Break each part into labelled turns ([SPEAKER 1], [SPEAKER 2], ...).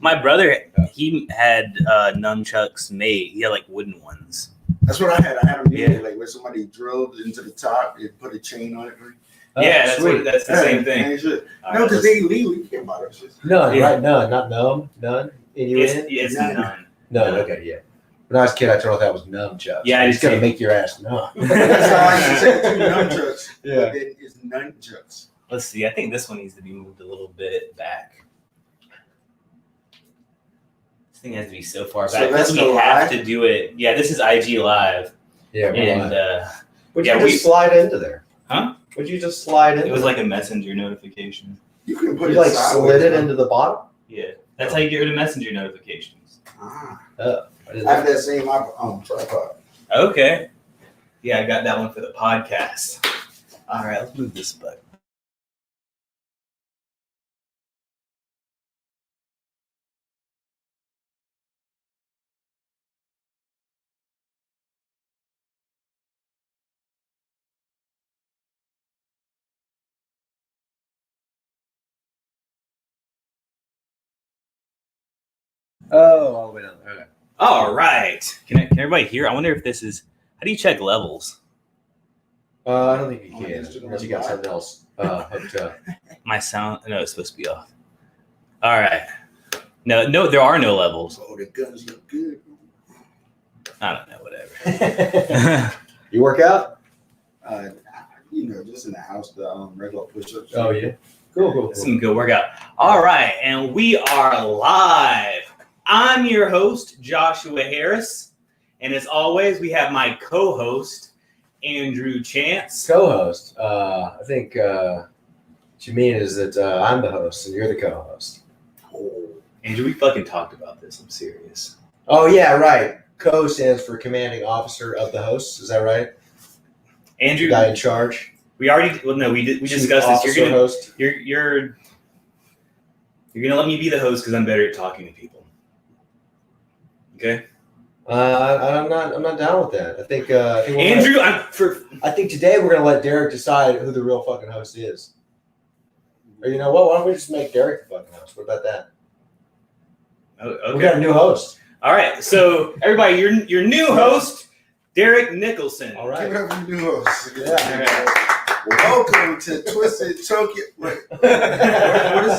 [SPEAKER 1] My brother, he had nunchucks made. He had like wooden ones.
[SPEAKER 2] That's what I had. I had them made like where somebody drilled into the top and put a chain on it.
[SPEAKER 1] Yeah, that's the same thing.
[SPEAKER 2] No, because they legally can't buy those shit.
[SPEAKER 3] None, right? None, not numb. None.
[SPEAKER 1] It's none.
[SPEAKER 3] None. Okay, yeah. When I was a kid, I thought that was nunchucks.
[SPEAKER 1] Yeah,
[SPEAKER 3] it's gonna make your ass numb.
[SPEAKER 2] That's how I used to say two nunchucks.
[SPEAKER 3] Yeah.
[SPEAKER 2] But then it's nunchucks.
[SPEAKER 1] Let's see. I think this one needs to be moved a little bit back. This thing has to be so far back.
[SPEAKER 2] So that's
[SPEAKER 1] we have to do it. Yeah, this is IG Live.
[SPEAKER 3] Yeah,
[SPEAKER 1] and
[SPEAKER 3] would you just slide into there?
[SPEAKER 1] Huh?
[SPEAKER 3] Would you just slide in?
[SPEAKER 1] It was like a messenger notification.
[SPEAKER 2] You can put
[SPEAKER 3] you like slid it into the bottom?
[SPEAKER 1] Yeah. That's how you get rid of messenger notifications.
[SPEAKER 2] I have that same tripod.
[SPEAKER 1] Okay. Yeah, I got that one for the podcast. All right, let's move this back.
[SPEAKER 3] Oh, all the way down there. Okay.
[SPEAKER 1] All right. Can everybody hear? I wonder if this is. How do you check levels?
[SPEAKER 3] I don't think you can. Unless you got something else hooked up.
[SPEAKER 1] My sound. No, it's supposed to be off. All right. No, there are no levels.
[SPEAKER 2] Oh, the guns look good.
[SPEAKER 1] I don't know. Whatever.
[SPEAKER 3] You work out?
[SPEAKER 2] Just in the house, the regular push-ups.
[SPEAKER 3] Oh yeah. Cool.
[SPEAKER 1] Some good workout. All right, and we are live. I'm your host, Joshua Harris, and as always, we have my co-host, Andrew Chance.
[SPEAKER 3] Co-host. I think what you mean is that I'm the host and you're the co-host.
[SPEAKER 1] Oh. Andrew, we fucking talked about this. I'm serious.
[SPEAKER 3] Oh yeah, right. Co stands for commanding officer of the host. Is that right?
[SPEAKER 1] Andrew,
[SPEAKER 3] the guy in charge.
[SPEAKER 1] We already. Well, no, we discussed this. You're gonna host. You're gonna let me be the host because I'm better at talking to people. Okay.
[SPEAKER 3] I'm not down with that. I think
[SPEAKER 1] Andrew,
[SPEAKER 3] I think today we're gonna let Derek decide who the real fucking host is. Or you know what? Why don't we just make Derek the fucking host? What about that?
[SPEAKER 1] Oh, okay.
[SPEAKER 3] We got a new host.
[SPEAKER 1] All right. So everybody, your new host, Derek Nicholson.
[SPEAKER 3] All right.
[SPEAKER 2] Give it up for the new host.
[SPEAKER 3] Yeah.
[SPEAKER 1] All right.
[SPEAKER 2] Welcome to Twisted Tokyo. What is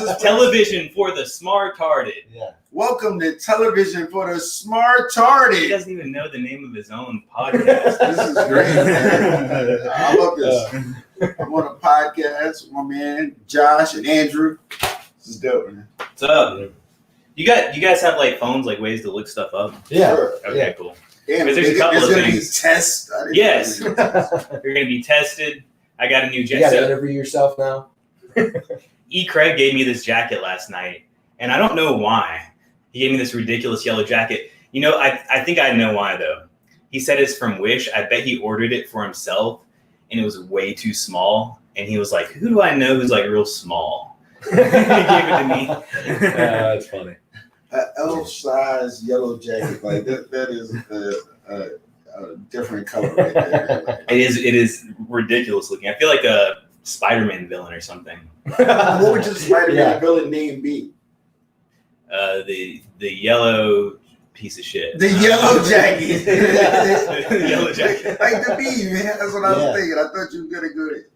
[SPEAKER 2] this?
[SPEAKER 1] Television for the Smartarded.
[SPEAKER 3] Yeah.
[SPEAKER 2] Welcome to Television for the Smartarded.
[SPEAKER 1] He doesn't even know the name of his own podcast.
[SPEAKER 2] This is great, man. I love this. I'm on a podcast with my man Josh and Andrew. This is dope, man.
[SPEAKER 1] What's up? You guys have like phones, like ways to look stuff up?
[SPEAKER 3] Yeah.
[SPEAKER 2] Sure.
[SPEAKER 1] Okay,
[SPEAKER 3] Yeah.
[SPEAKER 1] cool.
[SPEAKER 2] Damn,
[SPEAKER 1] There's a couple of
[SPEAKER 2] gonna
[SPEAKER 1] things.
[SPEAKER 2] be tests.
[SPEAKER 1] Yes. You're gonna be tested. I got a new
[SPEAKER 3] You
[SPEAKER 1] jacket.
[SPEAKER 3] gotta interview yourself now.
[SPEAKER 1] E. Craig gave me this jacket last night, and I don't know why. He gave me this ridiculous yellow jacket. You know, I think I know why though. He said it's from Wish. I bet he ordered it for himself, and it was way too small. And he was like, "Who do I know who's like real small?" He gave it to me.
[SPEAKER 3] That's funny.
[SPEAKER 2] An elf-size yellow jacket, like that is a different color right there. Like,
[SPEAKER 1] It is ridiculous looking. I feel like a Spider-Man villain or something.
[SPEAKER 2] what would your Spider-Man villain name be?
[SPEAKER 1] The yellow piece of shit.
[SPEAKER 2] The yellow jacket.
[SPEAKER 1] The yellow jacket.
[SPEAKER 2] Like the bee, man. That's what I was thinking. I thought you were gonna go there.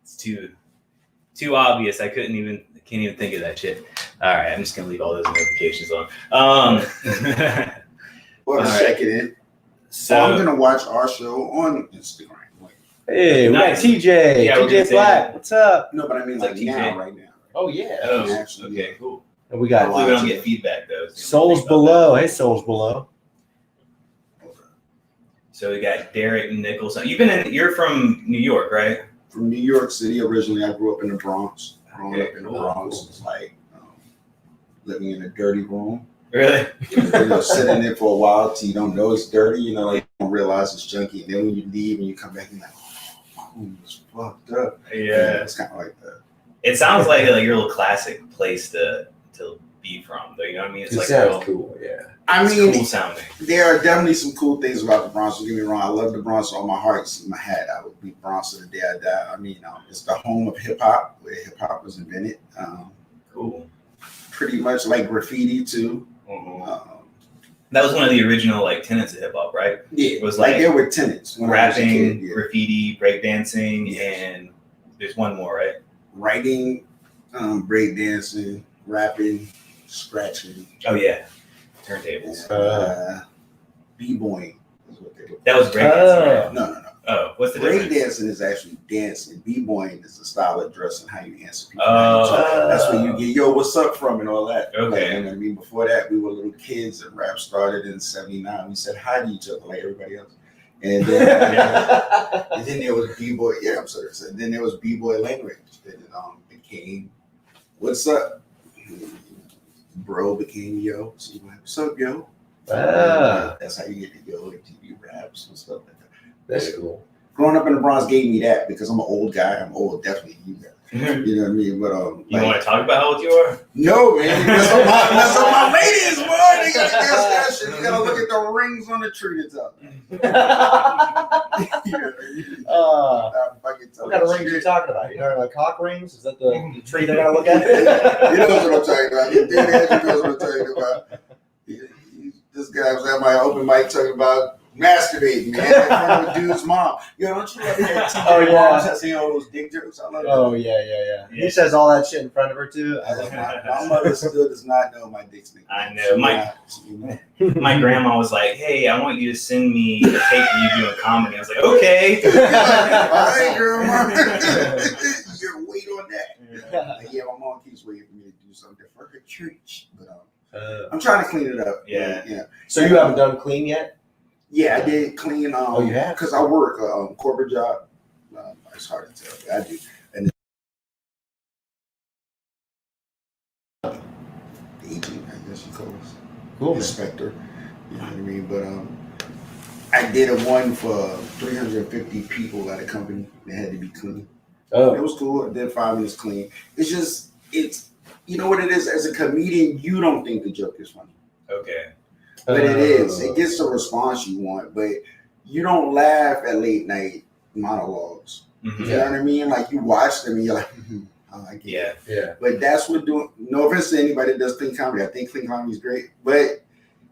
[SPEAKER 1] It's too obvious. I can't even think of that shit. All right, I'm just gonna leave all those notifications on.
[SPEAKER 2] Well, check it in.
[SPEAKER 1] So
[SPEAKER 2] I'm gonna watch our show on Instagram. Like,
[SPEAKER 3] Hey, we got
[SPEAKER 1] Nice.
[SPEAKER 3] TJ.
[SPEAKER 1] Yeah, we're gonna
[SPEAKER 3] TJ
[SPEAKER 1] say
[SPEAKER 3] Black.
[SPEAKER 1] that.
[SPEAKER 3] What's up?
[SPEAKER 2] no, but I mean like
[SPEAKER 1] TJ.
[SPEAKER 2] now, right now.
[SPEAKER 3] Oh yeah.
[SPEAKER 1] oh,
[SPEAKER 2] Actually,
[SPEAKER 1] okay, cool.
[SPEAKER 3] And we got
[SPEAKER 1] Hopefully we don't get feedback though.
[SPEAKER 3] Souls Below. Hey, Souls Below.
[SPEAKER 1] So we got Derek Nicholson. You're from New York, right?
[SPEAKER 2] From New York City originally. I grew up in the Bronx. Growing
[SPEAKER 1] Okay,
[SPEAKER 2] up in the
[SPEAKER 1] cool.
[SPEAKER 2] Bronx was like living in a dirty room.
[SPEAKER 1] Really?
[SPEAKER 2] Sitting in there for a while till you don't know it's dirty. Like you don't realize it's junky. And then when you leave and you come back, you're like, oh, my room was fucked up.
[SPEAKER 1] Yeah.
[SPEAKER 2] It's kind of like that.
[SPEAKER 1] It sounds like your little classic place to be from, though. You know what I mean? It's
[SPEAKER 3] It
[SPEAKER 1] like
[SPEAKER 3] sounds
[SPEAKER 1] real,
[SPEAKER 3] cool. Yeah.
[SPEAKER 2] I
[SPEAKER 1] it's
[SPEAKER 2] mean,
[SPEAKER 1] cool sounding.
[SPEAKER 2] there are definitely some cool things about the Bronx. Don't get me wrong. I love the Bronx with all my heart. It's in my hat. I would be Bronx to the day I die. I mean, it's the home of hip hop, where hip hop was invented.
[SPEAKER 1] Cool.
[SPEAKER 2] pretty much like graffiti too.
[SPEAKER 1] That was one of the original like tenets of hip hop, right?
[SPEAKER 2] Yeah,
[SPEAKER 1] it was
[SPEAKER 2] like
[SPEAKER 1] like
[SPEAKER 2] there were tenants. When I was a
[SPEAKER 1] rapping,
[SPEAKER 2] kid, yeah.
[SPEAKER 1] graffiti, breakdancing,
[SPEAKER 2] Yes.
[SPEAKER 1] and there's one more, right?
[SPEAKER 2] Writing, breakdancing, rapping, scratching.
[SPEAKER 1] Oh yeah, turntables.
[SPEAKER 2] B-boying is what they were.
[SPEAKER 1] That was breakdancing, right?
[SPEAKER 2] No.
[SPEAKER 1] Oh, what's the difference?
[SPEAKER 2] Breakdancing is actually dancing. B-boying is the style of dress and how you answer people. That's where you get, yo, what's up from and all that.
[SPEAKER 1] Okay.
[SPEAKER 2] Like, you know what I mean? Before that, we were little kids and rap started in 79. We said hi to each other like everybody else. And then, and then there was B-boy. Yeah, I'm sorry. So then there was B-boy language. Then it became, what's up? Bro became yo. So you went, what's up, yo? That's how you get the yo and TV raps and stuff like that.
[SPEAKER 3] That's cool.
[SPEAKER 2] Growing up in the Bronx gave me that because I'm an old guy. I'm old, definitely you guys. You know what I mean? But
[SPEAKER 1] you want to talk about how old you are?
[SPEAKER 2] No, man. That's what my ladies, boy. They gotta ask that shit. You gotta look at the rings on the tree to tell.
[SPEAKER 3] What kind of rings are you talking about? You know, like cock rings? Is that the tree they gotta look at?
[SPEAKER 2] You know what I'm talking about. You knows what I'm talking about. This guy was at my open mic talking about masturbating, man, in front of a dude's mom. Yo, don't you love that?
[SPEAKER 3] Oh, yeah.
[SPEAKER 2] Moms that say all those dick jokes. I love that.
[SPEAKER 3] Oh, yeah. He says all that shit in front of her, too.
[SPEAKER 2] My mother still does not know my dick's name.
[SPEAKER 1] I know. My grandma was like, hey, I want you to send me a tape of you doing comedy. I was like, okay.
[SPEAKER 2] All right, grandma. You gotta wait on that. Like, yeah, my mom keeps waiting for me to do something for her church. But I'm trying to clean it up.
[SPEAKER 1] Yeah.
[SPEAKER 3] So you haven't done clean yet?
[SPEAKER 2] Yeah, I did clean.
[SPEAKER 3] You have?
[SPEAKER 2] Because I work a corporate job. It's hard to tell. I do. And the agent, I guess you call us.
[SPEAKER 3] Cool.
[SPEAKER 2] Inspector. You know what I mean? But I did a one for 350 people at a company that had to be clean.
[SPEAKER 3] Oh.
[SPEAKER 2] It was cool. I did 5 minutes clean. It's you know what it is? As a comedian, you don't think the joke is funny.
[SPEAKER 1] Okay.
[SPEAKER 2] But it is. It gets the response you want, but you don't laugh at late night monologues.
[SPEAKER 1] Mm-hmm.
[SPEAKER 2] You know what I mean? Like you watch them and you're like, I get it.
[SPEAKER 3] Yeah.
[SPEAKER 2] But that's what no offense to anybody that does clean comedy. I think clean comedy is great, but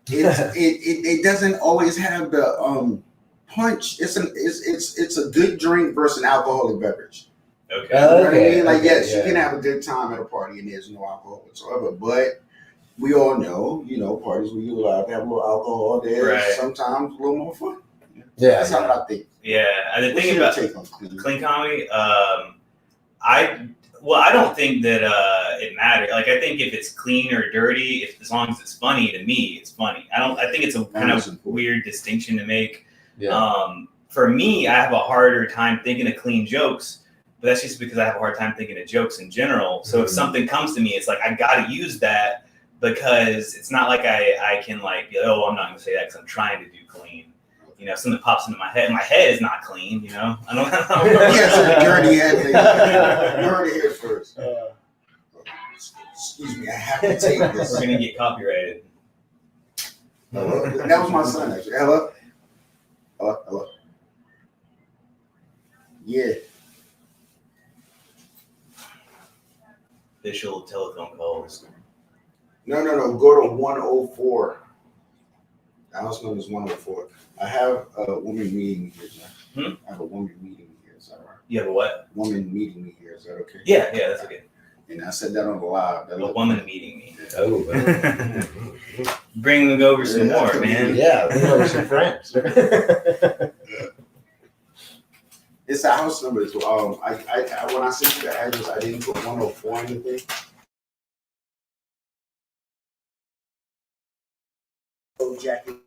[SPEAKER 2] it doesn't always have the punch. It's a good drink versus an alcoholic beverage.
[SPEAKER 1] Okay.
[SPEAKER 2] You know what I mean? Like,
[SPEAKER 3] yes,
[SPEAKER 2] you can have a good time at a party and there's no alcohol whatsoever, but we all know, parties where you're allowed to have a little alcohol there.
[SPEAKER 1] Right.
[SPEAKER 2] Sometimes a little more fun.
[SPEAKER 3] Yeah.
[SPEAKER 2] That's how I think.
[SPEAKER 1] Yeah. And the
[SPEAKER 2] What's
[SPEAKER 1] thing
[SPEAKER 2] your
[SPEAKER 1] about
[SPEAKER 2] take on clean
[SPEAKER 1] comedy, I don't think that it matters. Like, I think if it's clean or dirty, as long as it's funny, to me, it's funny. I think it's a kind of weird distinction to make.
[SPEAKER 3] Yeah.
[SPEAKER 1] For me, I have a harder time thinking of clean jokes. But that's just because I have a hard time thinking of jokes in general. So if something comes to me, it's like I got to use that because it's not like I can like, oh, I'm not going to say that because I'm trying to do clean. Something pops into my head. My head is not clean, I don't know.
[SPEAKER 2] Yes, a dirty head. You heard it here first. Excuse me, I have to take this.
[SPEAKER 1] We're going to get copyrighted.
[SPEAKER 2] Hello? That was my son, actually. Hello? Hello? Yeah.
[SPEAKER 1] Official telephone calls.
[SPEAKER 2] No. Go to 104. The house number is 104. I have a woman meeting me here, John. I have a woman meeting me here. Is that right?
[SPEAKER 1] You have a what?
[SPEAKER 2] Woman meeting me here. Is that okay?
[SPEAKER 1] Yeah, that's okay.
[SPEAKER 2] And I said that on the live.
[SPEAKER 1] A woman meeting me.
[SPEAKER 3] Oh,
[SPEAKER 1] bring them over some more, man.
[SPEAKER 3] Yeah, bring over some friends.
[SPEAKER 2] It's a house number. So, I when I sent you the address, I didn't put 104 or anything. Jacket.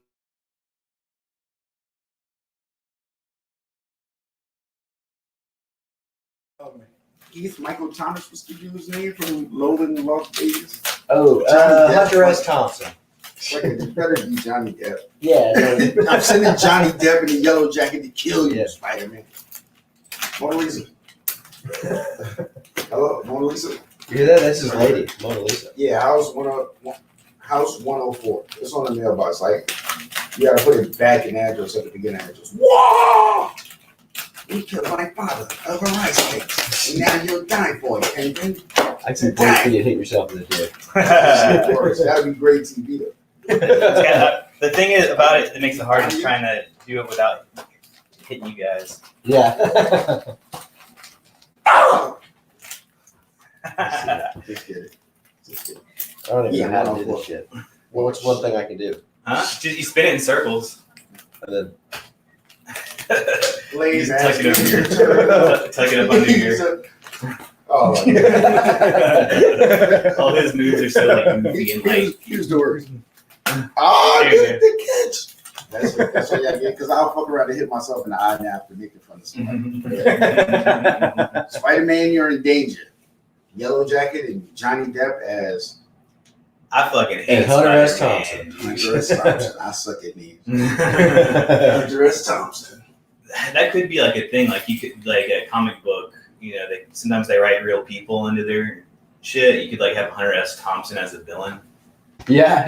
[SPEAKER 2] Keith Michael Thomas was the dude's name from Logan in Las Vegas.
[SPEAKER 3] Oh, Hunter S. Thompson.
[SPEAKER 2] It better be Johnny Depp.
[SPEAKER 3] Yeah.
[SPEAKER 2] I'm sending Johnny Depp in the yellow jacket to kill you, Spider-Man. Mona Lisa. Hello, Mona Lisa.
[SPEAKER 3] You hear that? That's his lady, Mona Lisa.
[SPEAKER 2] Yeah, house 104. It's on the mailbox. Like, you gotta put it back in the address at the beginning address. Whoa! he killed my father of a rice cake, and now you'll die for it. And then
[SPEAKER 3] I can wait for you to hit yourself in the dick.
[SPEAKER 2] that'd be great TV though.
[SPEAKER 1] The thing is about it that makes it hard is trying to do it without hitting you guys.
[SPEAKER 3] Yeah.
[SPEAKER 2] Oh! Just kidding.
[SPEAKER 3] I don't even
[SPEAKER 2] Yeah,
[SPEAKER 3] know how
[SPEAKER 2] no,
[SPEAKER 3] to do this shit. Well, what's one thing I can do?
[SPEAKER 1] Huh? Just you spin it in circles.
[SPEAKER 3] And then
[SPEAKER 2] Blaze
[SPEAKER 1] Tuck it
[SPEAKER 2] ass.
[SPEAKER 1] over tuck it up under your.
[SPEAKER 2] Oh,
[SPEAKER 1] All his moves are so like goofy and like.
[SPEAKER 2] use the words. Oh,
[SPEAKER 1] Seriously.
[SPEAKER 2] the catch. That's what I get because I'll fuck around and hit myself in the eye now after making fun of somebody. Spider-Man, you're in danger. Yellow Jacket and Johnny Depp as
[SPEAKER 1] I fucking hate
[SPEAKER 3] And Hunter S.
[SPEAKER 1] Spider-Man.
[SPEAKER 2] Hunter S. Thompson. I suck at names. Hunter S. Thompson.
[SPEAKER 1] That could be like a thing. Like you could like a comic book. You know, sometimes they write real people into their shit. You could like have Hunter S. Thompson as a villain.
[SPEAKER 3] yeah.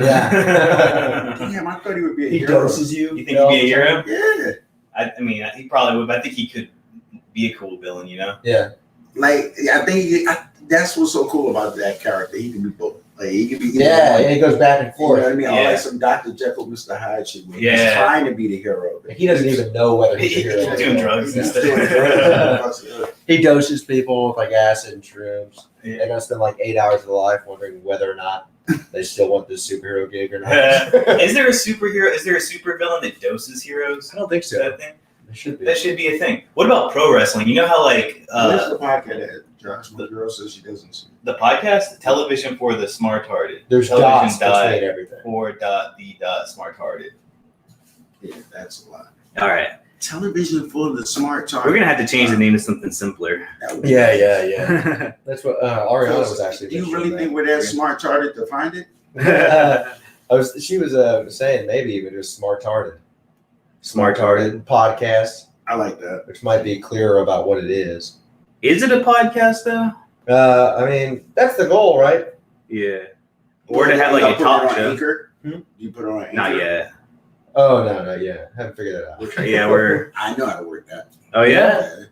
[SPEAKER 2] Damn, I thought he would be a
[SPEAKER 3] He
[SPEAKER 2] hero.
[SPEAKER 3] doses you.
[SPEAKER 1] You think he'd be a hero?
[SPEAKER 2] Yeah.
[SPEAKER 1] I mean, he probably would, but I think he could be a cool villain. You know?
[SPEAKER 3] Yeah.
[SPEAKER 2] Like, I think that's what's so cool about that character. He can be both. Like, he can be
[SPEAKER 3] Yeah, and he goes back and
[SPEAKER 2] You know
[SPEAKER 3] forth.
[SPEAKER 2] what I mean?
[SPEAKER 1] Yeah.
[SPEAKER 2] All like some Dr. Jekyll, Mr. Hyde shit. Where
[SPEAKER 1] Yeah.
[SPEAKER 2] He's trying to be the hero.
[SPEAKER 3] He doesn't even know whether he's a hero.
[SPEAKER 1] He's doing drugs and
[SPEAKER 2] He's
[SPEAKER 1] stuff.
[SPEAKER 2] doing drugs.
[SPEAKER 3] He doses people with like acid and shrooms.
[SPEAKER 1] Yeah.
[SPEAKER 3] They're gonna spend like 8 hours of their life wondering whether or not they still want this superhero gig or not.
[SPEAKER 1] Is there a superhero? Is there a supervillain that doses heroes?
[SPEAKER 3] I don't think
[SPEAKER 1] Is
[SPEAKER 3] so.
[SPEAKER 1] that a thing?
[SPEAKER 3] It should be.
[SPEAKER 1] That should be a thing. What about pro wrestling? You know how like
[SPEAKER 2] Where's the podcast at? Josh, my girl says she doesn't see.
[SPEAKER 1] the podcast television for the Smartarded.
[SPEAKER 3] There's dots
[SPEAKER 1] Television
[SPEAKER 3] between everything.
[SPEAKER 1] Smartarded.
[SPEAKER 2] Yeah, that's a lot.
[SPEAKER 1] All right,
[SPEAKER 2] Television for the smart chart.
[SPEAKER 1] we're gonna have to change the name to something simpler.
[SPEAKER 3] Yeah. That's what Ariana was actually.
[SPEAKER 2] Do you really think we're that smart charted to find it?
[SPEAKER 3] She was saying maybe even just Smartarded.
[SPEAKER 1] Smartarded.
[SPEAKER 3] Podcast,
[SPEAKER 2] I like that.
[SPEAKER 3] which might be clearer about what it is.
[SPEAKER 1] Is it a podcast though?
[SPEAKER 3] I mean, that's the goal, right?
[SPEAKER 1] Yeah. Or to have like a
[SPEAKER 2] put it
[SPEAKER 1] talk
[SPEAKER 2] on
[SPEAKER 1] show.
[SPEAKER 2] Anchor?
[SPEAKER 3] Hmm?
[SPEAKER 2] You put it on Anchor?
[SPEAKER 1] Not yet.
[SPEAKER 3] Oh no, yeah, haven't figured that out.
[SPEAKER 1] Yeah, we're.
[SPEAKER 2] I know how to work that.
[SPEAKER 1] Oh yeah.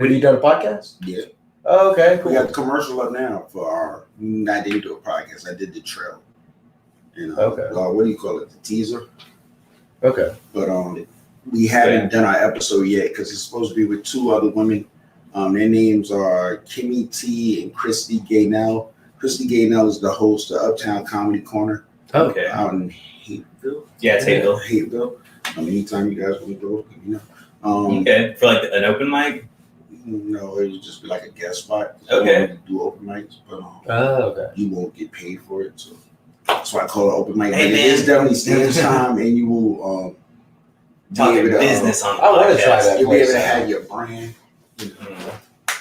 [SPEAKER 3] Have you done a podcast?
[SPEAKER 2] Yeah.
[SPEAKER 3] Oh, okay,
[SPEAKER 2] We
[SPEAKER 3] cool.
[SPEAKER 2] got the commercial up now for our. I didn't do a podcast. I did the trail. You know,
[SPEAKER 3] Okay.
[SPEAKER 2] what do you call it? The teaser.
[SPEAKER 3] Okay.
[SPEAKER 2] But we haven't done our episode yet because it's supposed to be with two other women. Their names are Kimmy T and Christy Gaynell. Christy Gaynell is the host of Uptown Comedy Corner
[SPEAKER 1] Okay.
[SPEAKER 2] out in Hateville.
[SPEAKER 1] Yeah, it's Hayville.
[SPEAKER 2] Hateville. Anytime you guys want to go, you know.
[SPEAKER 1] Okay. For like an open mic.
[SPEAKER 2] No, it would just be like a guest spot.
[SPEAKER 1] Okay.
[SPEAKER 2] We do open mics, but
[SPEAKER 3] Okay.
[SPEAKER 2] you won't get paid for it. So that's why I call it open mic.
[SPEAKER 1] Hey,
[SPEAKER 2] But it
[SPEAKER 1] man.
[SPEAKER 2] is definitely stage time, and you will be
[SPEAKER 1] Talking
[SPEAKER 2] able to,
[SPEAKER 1] business on the
[SPEAKER 3] I wanna try
[SPEAKER 1] podcast.
[SPEAKER 3] that.
[SPEAKER 2] you'll be able to
[SPEAKER 3] place out.
[SPEAKER 2] have your brand. You know.
[SPEAKER 1] Mm.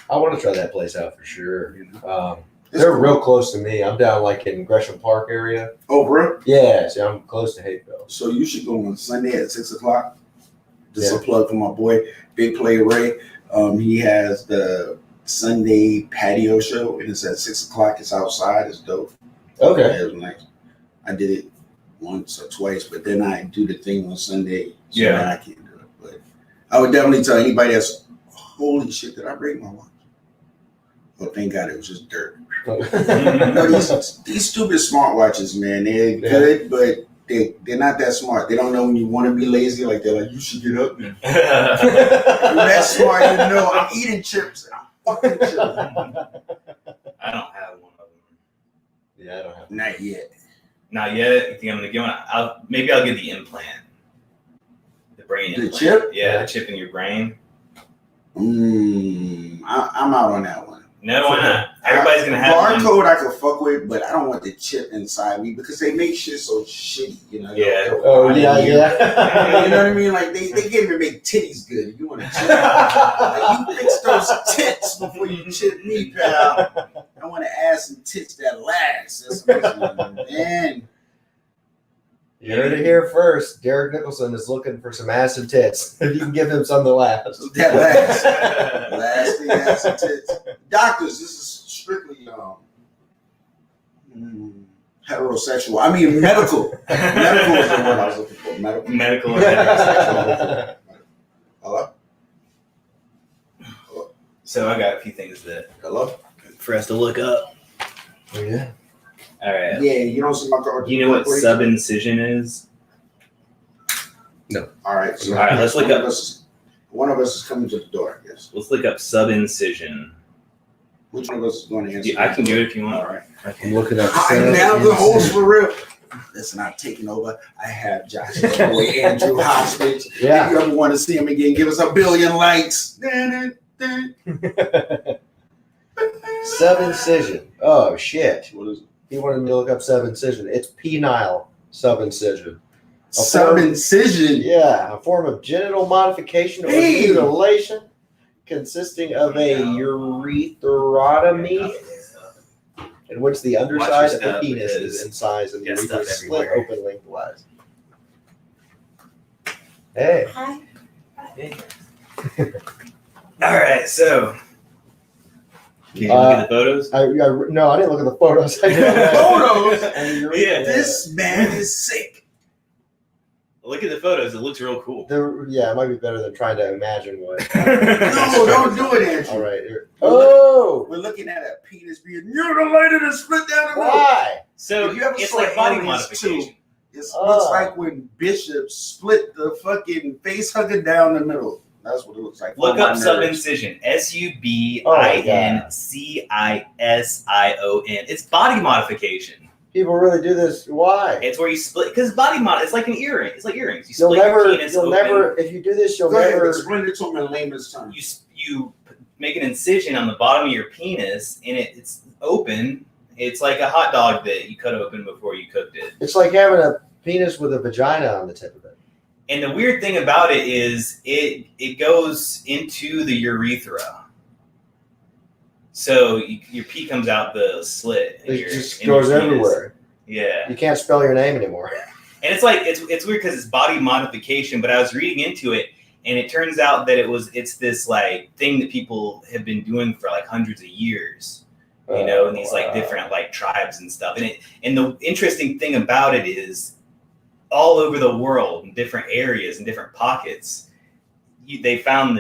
[SPEAKER 3] I want to try that place out for sure.
[SPEAKER 2] You know.
[SPEAKER 3] They're real close to me. I'm down like in Gresham Park area.
[SPEAKER 2] Oh, bro.
[SPEAKER 3] Yeah, see, I'm close to Hateville.
[SPEAKER 2] So you should go on Sunday at 6:00. Just
[SPEAKER 3] Yeah.
[SPEAKER 2] a plug for my boy, Big Play Ray. He has the Sunday patio show, and it's at 6:00. It's outside. It's dope.
[SPEAKER 3] Okay.
[SPEAKER 2] Yeah, it was nice. I did it once or twice, but then I do the thing on Sunday. So
[SPEAKER 1] Yeah.
[SPEAKER 2] now I can't do it. But I would definitely tell anybody that's, holy shit, did I break my watch? Oh, thank God it was just dirt. No, these stupid smartwatches, man, they're good, but they're not that smart. They don't know when you want to be lazy. Like, they're like, you should get up. You're that smart, you know. I'm eating chips. And I'm fucking chips.
[SPEAKER 1] I don't have one of them.
[SPEAKER 3] Yeah, I don't have.
[SPEAKER 2] Not yet.
[SPEAKER 1] Not yet. You think I'm gonna get one? Maybe I'll get the implant. The brain
[SPEAKER 2] The
[SPEAKER 1] implant.
[SPEAKER 2] chip?
[SPEAKER 1] Yeah, the chip in your brain.
[SPEAKER 2] I'm out on that one.
[SPEAKER 1] No, why not? Everybody's gonna have one.
[SPEAKER 2] barcode I could fuck with, but I don't want the chip inside me because they make shit so shitty, you know.
[SPEAKER 1] Yeah.
[SPEAKER 3] Oh yeah.
[SPEAKER 2] You know what I mean? Like they can't even make titties good. You want to chip? Like, you fix those tits before you chip me, pal. I want to add some tits that last. That's amazing, man.
[SPEAKER 3] You heard it here first. Derek Nicholson is looking for some ass and tits. If you can give him some to last.
[SPEAKER 2] That last, lasting ass and tits. Doctors, this is strictly heterosexual. I mean medical. Medical is the word I was looking for. Medical.
[SPEAKER 1] Medical or heterosexual.
[SPEAKER 2] Hello?
[SPEAKER 1] So I got a few things that
[SPEAKER 2] Hello?
[SPEAKER 1] for us to look up.
[SPEAKER 3] Oh, yeah.
[SPEAKER 1] All right.
[SPEAKER 2] Yeah, you don't see my card.
[SPEAKER 1] Do you know what sub-incision is?
[SPEAKER 2] All right. So
[SPEAKER 1] All right, let's look up.
[SPEAKER 2] One of us is coming to the door, I guess.
[SPEAKER 1] Let's look up sub-incision.
[SPEAKER 2] Which one of us is going to answer?
[SPEAKER 1] Yeah, I can do it if you want.
[SPEAKER 2] All right.
[SPEAKER 3] I'm looking at
[SPEAKER 2] I'm now the host for real. Listen, I'm taking over. I have Josh's boy Andrew hostage.
[SPEAKER 3] Yeah.
[SPEAKER 2] If you ever want to see him again, give us 1 billion likes.
[SPEAKER 3] Sub-incision. Oh, shit.
[SPEAKER 2] What is it?
[SPEAKER 3] He wanted me to look up sub-incision. It's penile sub-incision.
[SPEAKER 2] Sub-incision.
[SPEAKER 3] Yeah, a form of genital modification or
[SPEAKER 2] Hey!
[SPEAKER 3] mutilation consisting of a urethrotomy in which the underside of the
[SPEAKER 1] stuff,
[SPEAKER 3] penis
[SPEAKER 1] because
[SPEAKER 3] is incised and the
[SPEAKER 1] got
[SPEAKER 3] urethra
[SPEAKER 1] stuff
[SPEAKER 3] is split
[SPEAKER 1] everywhere.
[SPEAKER 3] open lengthwise. Hey.
[SPEAKER 4] Hi.
[SPEAKER 1] All right, so can you look at the photos?
[SPEAKER 3] No, I didn't look at the photos.
[SPEAKER 2] Photos?
[SPEAKER 3] And the
[SPEAKER 1] Yeah.
[SPEAKER 2] This man is sick.
[SPEAKER 1] Look at the photos. It looks real cool.
[SPEAKER 3] Yeah, it might be better than trying to imagine what.
[SPEAKER 2] No, don't do it, Andrew.
[SPEAKER 3] All right. Here. Oh,
[SPEAKER 2] We're looking at a penis being mutilated and split down the middle.
[SPEAKER 3] why?
[SPEAKER 1] So
[SPEAKER 2] If you ever
[SPEAKER 1] it's
[SPEAKER 2] saw
[SPEAKER 1] like body
[SPEAKER 2] Aliens
[SPEAKER 1] modification.
[SPEAKER 2] It looks
[SPEAKER 3] Oh.
[SPEAKER 2] like when Bishop split the fucking face hugger down the middle. That's what it looks like.
[SPEAKER 1] Look
[SPEAKER 2] For my
[SPEAKER 1] up
[SPEAKER 2] nerds.
[SPEAKER 1] sub-incision. SUBINCISION. It's body modification.
[SPEAKER 3] People really do this. Why?
[SPEAKER 1] It's where you split because body mod. It's like an earring. It's like earrings. You
[SPEAKER 3] You'll
[SPEAKER 1] split your
[SPEAKER 3] never.
[SPEAKER 1] penis
[SPEAKER 3] You'll
[SPEAKER 1] open.
[SPEAKER 3] never. If you do this, you'll
[SPEAKER 2] Go ahead,
[SPEAKER 3] never.
[SPEAKER 2] explain it to him in layman's terms.
[SPEAKER 1] You make an incision on the bottom of your penis, and it's open. It's like a hot dog that you cut open before you cooked it.
[SPEAKER 3] It's like having a penis with a vagina on the tip of it.
[SPEAKER 1] And the weird thing about it is it goes into the urethra. So your pee comes out the slit.
[SPEAKER 3] It just goes everywhere.
[SPEAKER 1] Yeah.
[SPEAKER 3] You can't spell your name anymore.
[SPEAKER 1] And it's like it's weird because it's body modification, but I was reading into it, and it turns out that it's this like thing that people have been doing for like hundreds of years, you know, in these like different like tribes and stuff. And the interesting thing about it is, all over the world, in different areas and different pockets, they found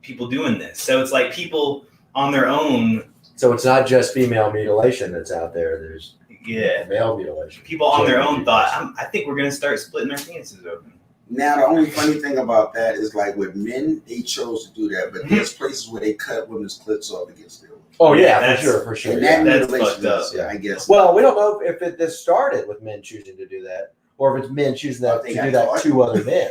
[SPEAKER 1] people doing this. So it's like people on their own.
[SPEAKER 3] So it's not just female mutilation that's out there. There's male mutilation.
[SPEAKER 1] People on their own thought, I think we're going to start splitting our penises open.
[SPEAKER 2] Now, the only funny thing about that is like with men, they chose to do that, but there's places where they cut women's clits off against their.
[SPEAKER 3] Oh
[SPEAKER 1] Yeah,
[SPEAKER 3] yeah,
[SPEAKER 1] that's-
[SPEAKER 3] for sure.
[SPEAKER 2] And
[SPEAKER 3] Yeah.
[SPEAKER 2] that
[SPEAKER 1] That's
[SPEAKER 2] mutilation
[SPEAKER 1] fucked up.
[SPEAKER 2] is, I guess.
[SPEAKER 3] Well, we don't know if this started with men choosing to do that, or if it's men choosing
[SPEAKER 2] Oh,
[SPEAKER 3] to
[SPEAKER 2] they
[SPEAKER 3] do
[SPEAKER 2] got
[SPEAKER 3] that
[SPEAKER 2] caught?
[SPEAKER 3] to other men.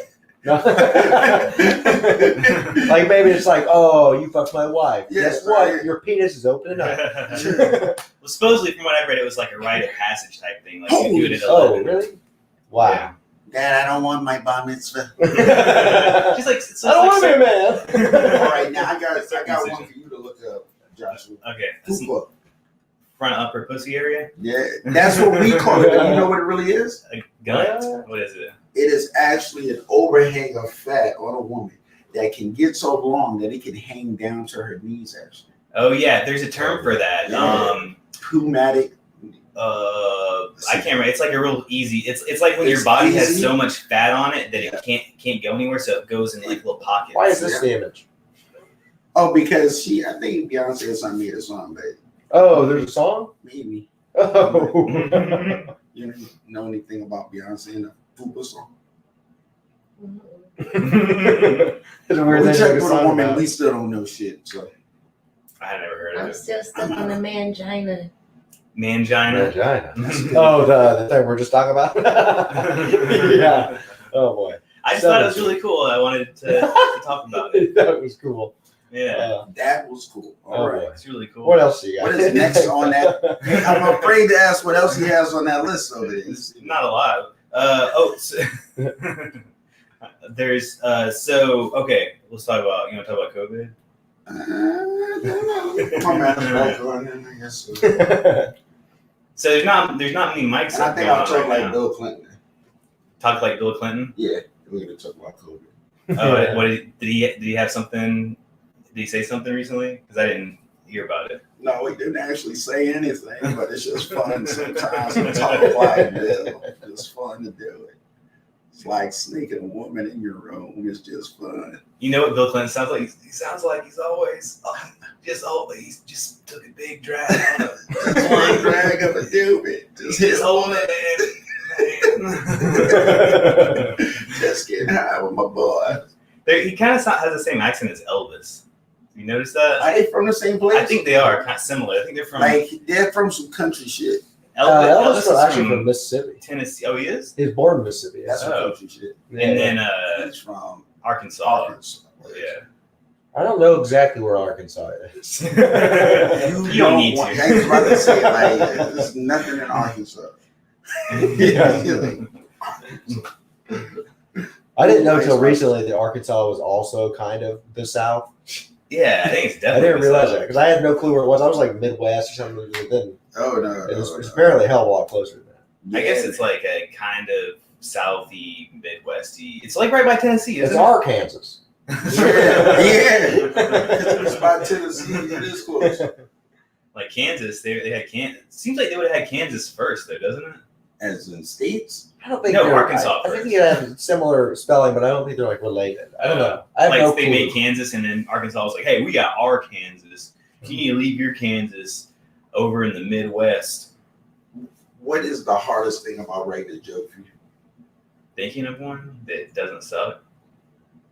[SPEAKER 3] Like maybe it's like, oh, you fucked my wife.
[SPEAKER 2] Yeah,
[SPEAKER 3] Guess what?
[SPEAKER 2] right.
[SPEAKER 3] Your penis is opening up.
[SPEAKER 1] Well, supposedly, from what I read, it was like a rite of passage type thing. Like you do it at
[SPEAKER 3] Oh,
[SPEAKER 1] 11.
[SPEAKER 3] really? Wow.
[SPEAKER 1] Yeah.
[SPEAKER 2] Dad, I don't want my bar mitzvah.
[SPEAKER 1] She's like,
[SPEAKER 3] I don't want to be a man.
[SPEAKER 2] All right, now I got one for you to look up, Joshua.
[SPEAKER 1] Okay, this is
[SPEAKER 2] Fupa.
[SPEAKER 1] front upper pussy area.
[SPEAKER 2] Yeah, that's what we call it. You know what it really is?
[SPEAKER 1] A gut. What is it?
[SPEAKER 2] It is actually an overhang of fat on a woman that can get so long that it can hang down to her knees. Actually,
[SPEAKER 1] Oh yeah, there's a term for that.
[SPEAKER 2] Yeah. Pneumatic.
[SPEAKER 1] I can't remember. It's like a real easy. It's like when your
[SPEAKER 2] It's
[SPEAKER 1] body has
[SPEAKER 2] easy.
[SPEAKER 1] so much fat on it that it can't go anywhere, so it goes in like little pockets.
[SPEAKER 3] Why is this the image?
[SPEAKER 2] Oh, because I think Beyonce or something made a song, but
[SPEAKER 3] Oh, there's a song?
[SPEAKER 2] maybe
[SPEAKER 3] Oh.
[SPEAKER 2] you know anything about Beyonce and the Fupa song?
[SPEAKER 3] It's a weird
[SPEAKER 2] We
[SPEAKER 3] thing to
[SPEAKER 2] checked
[SPEAKER 3] make a
[SPEAKER 2] with a
[SPEAKER 3] song
[SPEAKER 2] woman,
[SPEAKER 3] about.
[SPEAKER 2] we still don't know shit. So
[SPEAKER 1] I never heard of
[SPEAKER 4] I'm
[SPEAKER 1] it.
[SPEAKER 4] still stuck on the mangina.
[SPEAKER 1] Mangina.
[SPEAKER 3] Vagina. Oh, the thing we're just talking about? Yeah. Oh, boy.
[SPEAKER 1] I just thought it was really cool. I wanted to talk about it.
[SPEAKER 3] That was cool.
[SPEAKER 1] Yeah,
[SPEAKER 2] that was cool. All
[SPEAKER 3] Oh,
[SPEAKER 2] right.
[SPEAKER 3] boy.
[SPEAKER 1] it's really cool.
[SPEAKER 3] What else you got?
[SPEAKER 2] What is next on that? I'm afraid to ask what else he has on that list over there.
[SPEAKER 1] Not a lot. There's okay. Let's talk about. You want to talk about COVID?
[SPEAKER 2] I don't know. My math back on there, I guess so.
[SPEAKER 1] So there's not many mics.
[SPEAKER 2] And I think I'll
[SPEAKER 1] going on
[SPEAKER 2] talk
[SPEAKER 1] right
[SPEAKER 2] like
[SPEAKER 1] now.
[SPEAKER 2] Bill Clinton.
[SPEAKER 1] Talk like Bill Clinton.
[SPEAKER 2] Yeah, we're gonna talk about COVID.
[SPEAKER 1] What did he have something? Did he say something recently? Because I didn't hear about it.
[SPEAKER 2] No, we didn't actually say anything, but it's just fun sometimes to talk like Bill. It's fun to do it. It's like sneaking a woman in your room. It's just fun.
[SPEAKER 1] You know what Bill Clinton sounds like? He sounds like he's always he just took a big drag on him.
[SPEAKER 2] Just one drag of a stupid. Just his whole man. Just getting high with my boy.
[SPEAKER 1] He kind of has the same accent as Elvis. You notice that?
[SPEAKER 2] Are they from the same place?
[SPEAKER 1] I think they are kind of similar. I think
[SPEAKER 2] they're from some country shit.
[SPEAKER 3] Elvis is actually from Mississippi.
[SPEAKER 1] Tennessee. Oh, he is?
[SPEAKER 3] He was born in Mississippi.
[SPEAKER 2] That's some country shit.
[SPEAKER 1] And then
[SPEAKER 2] he's from
[SPEAKER 1] Arkansas. Yeah.
[SPEAKER 3] I don't know exactly where Arkansas is.
[SPEAKER 1] You don't need to.
[SPEAKER 2] I was about to say, like, there's nothing in Arkansas.
[SPEAKER 3] I didn't know until recently that Arkansas was also kind of the South.
[SPEAKER 1] Yeah, I think it's
[SPEAKER 3] I
[SPEAKER 1] definitely.
[SPEAKER 3] didn't realize that because I had no clue where it was. I was like Midwest or something. Then it's apparently a hell of a lot closer than that.
[SPEAKER 1] I guess it's like a kind of southy, Midwesty. It's like right by Tennessee.
[SPEAKER 3] It's Arkansas.
[SPEAKER 2] Yeah. It's by Tennessee. It is close.
[SPEAKER 1] Like Kansas, they had Kansas. Seems like they would have had Kansas first, though, doesn't it?
[SPEAKER 2] As in states?
[SPEAKER 3] I don't think
[SPEAKER 1] no, Arkansas.
[SPEAKER 3] I think they have similar spelling, but I don't think they're like related. I don't know. I have
[SPEAKER 1] like
[SPEAKER 3] no
[SPEAKER 1] they
[SPEAKER 3] clue.
[SPEAKER 1] made Kansas, and then Arkansas was like, "Hey, we got our Kansas. You need to leave your Kansas over in the Midwest."
[SPEAKER 2] What is the hardest thing about writing a joke for you?
[SPEAKER 1] Thinking of one that doesn't suck.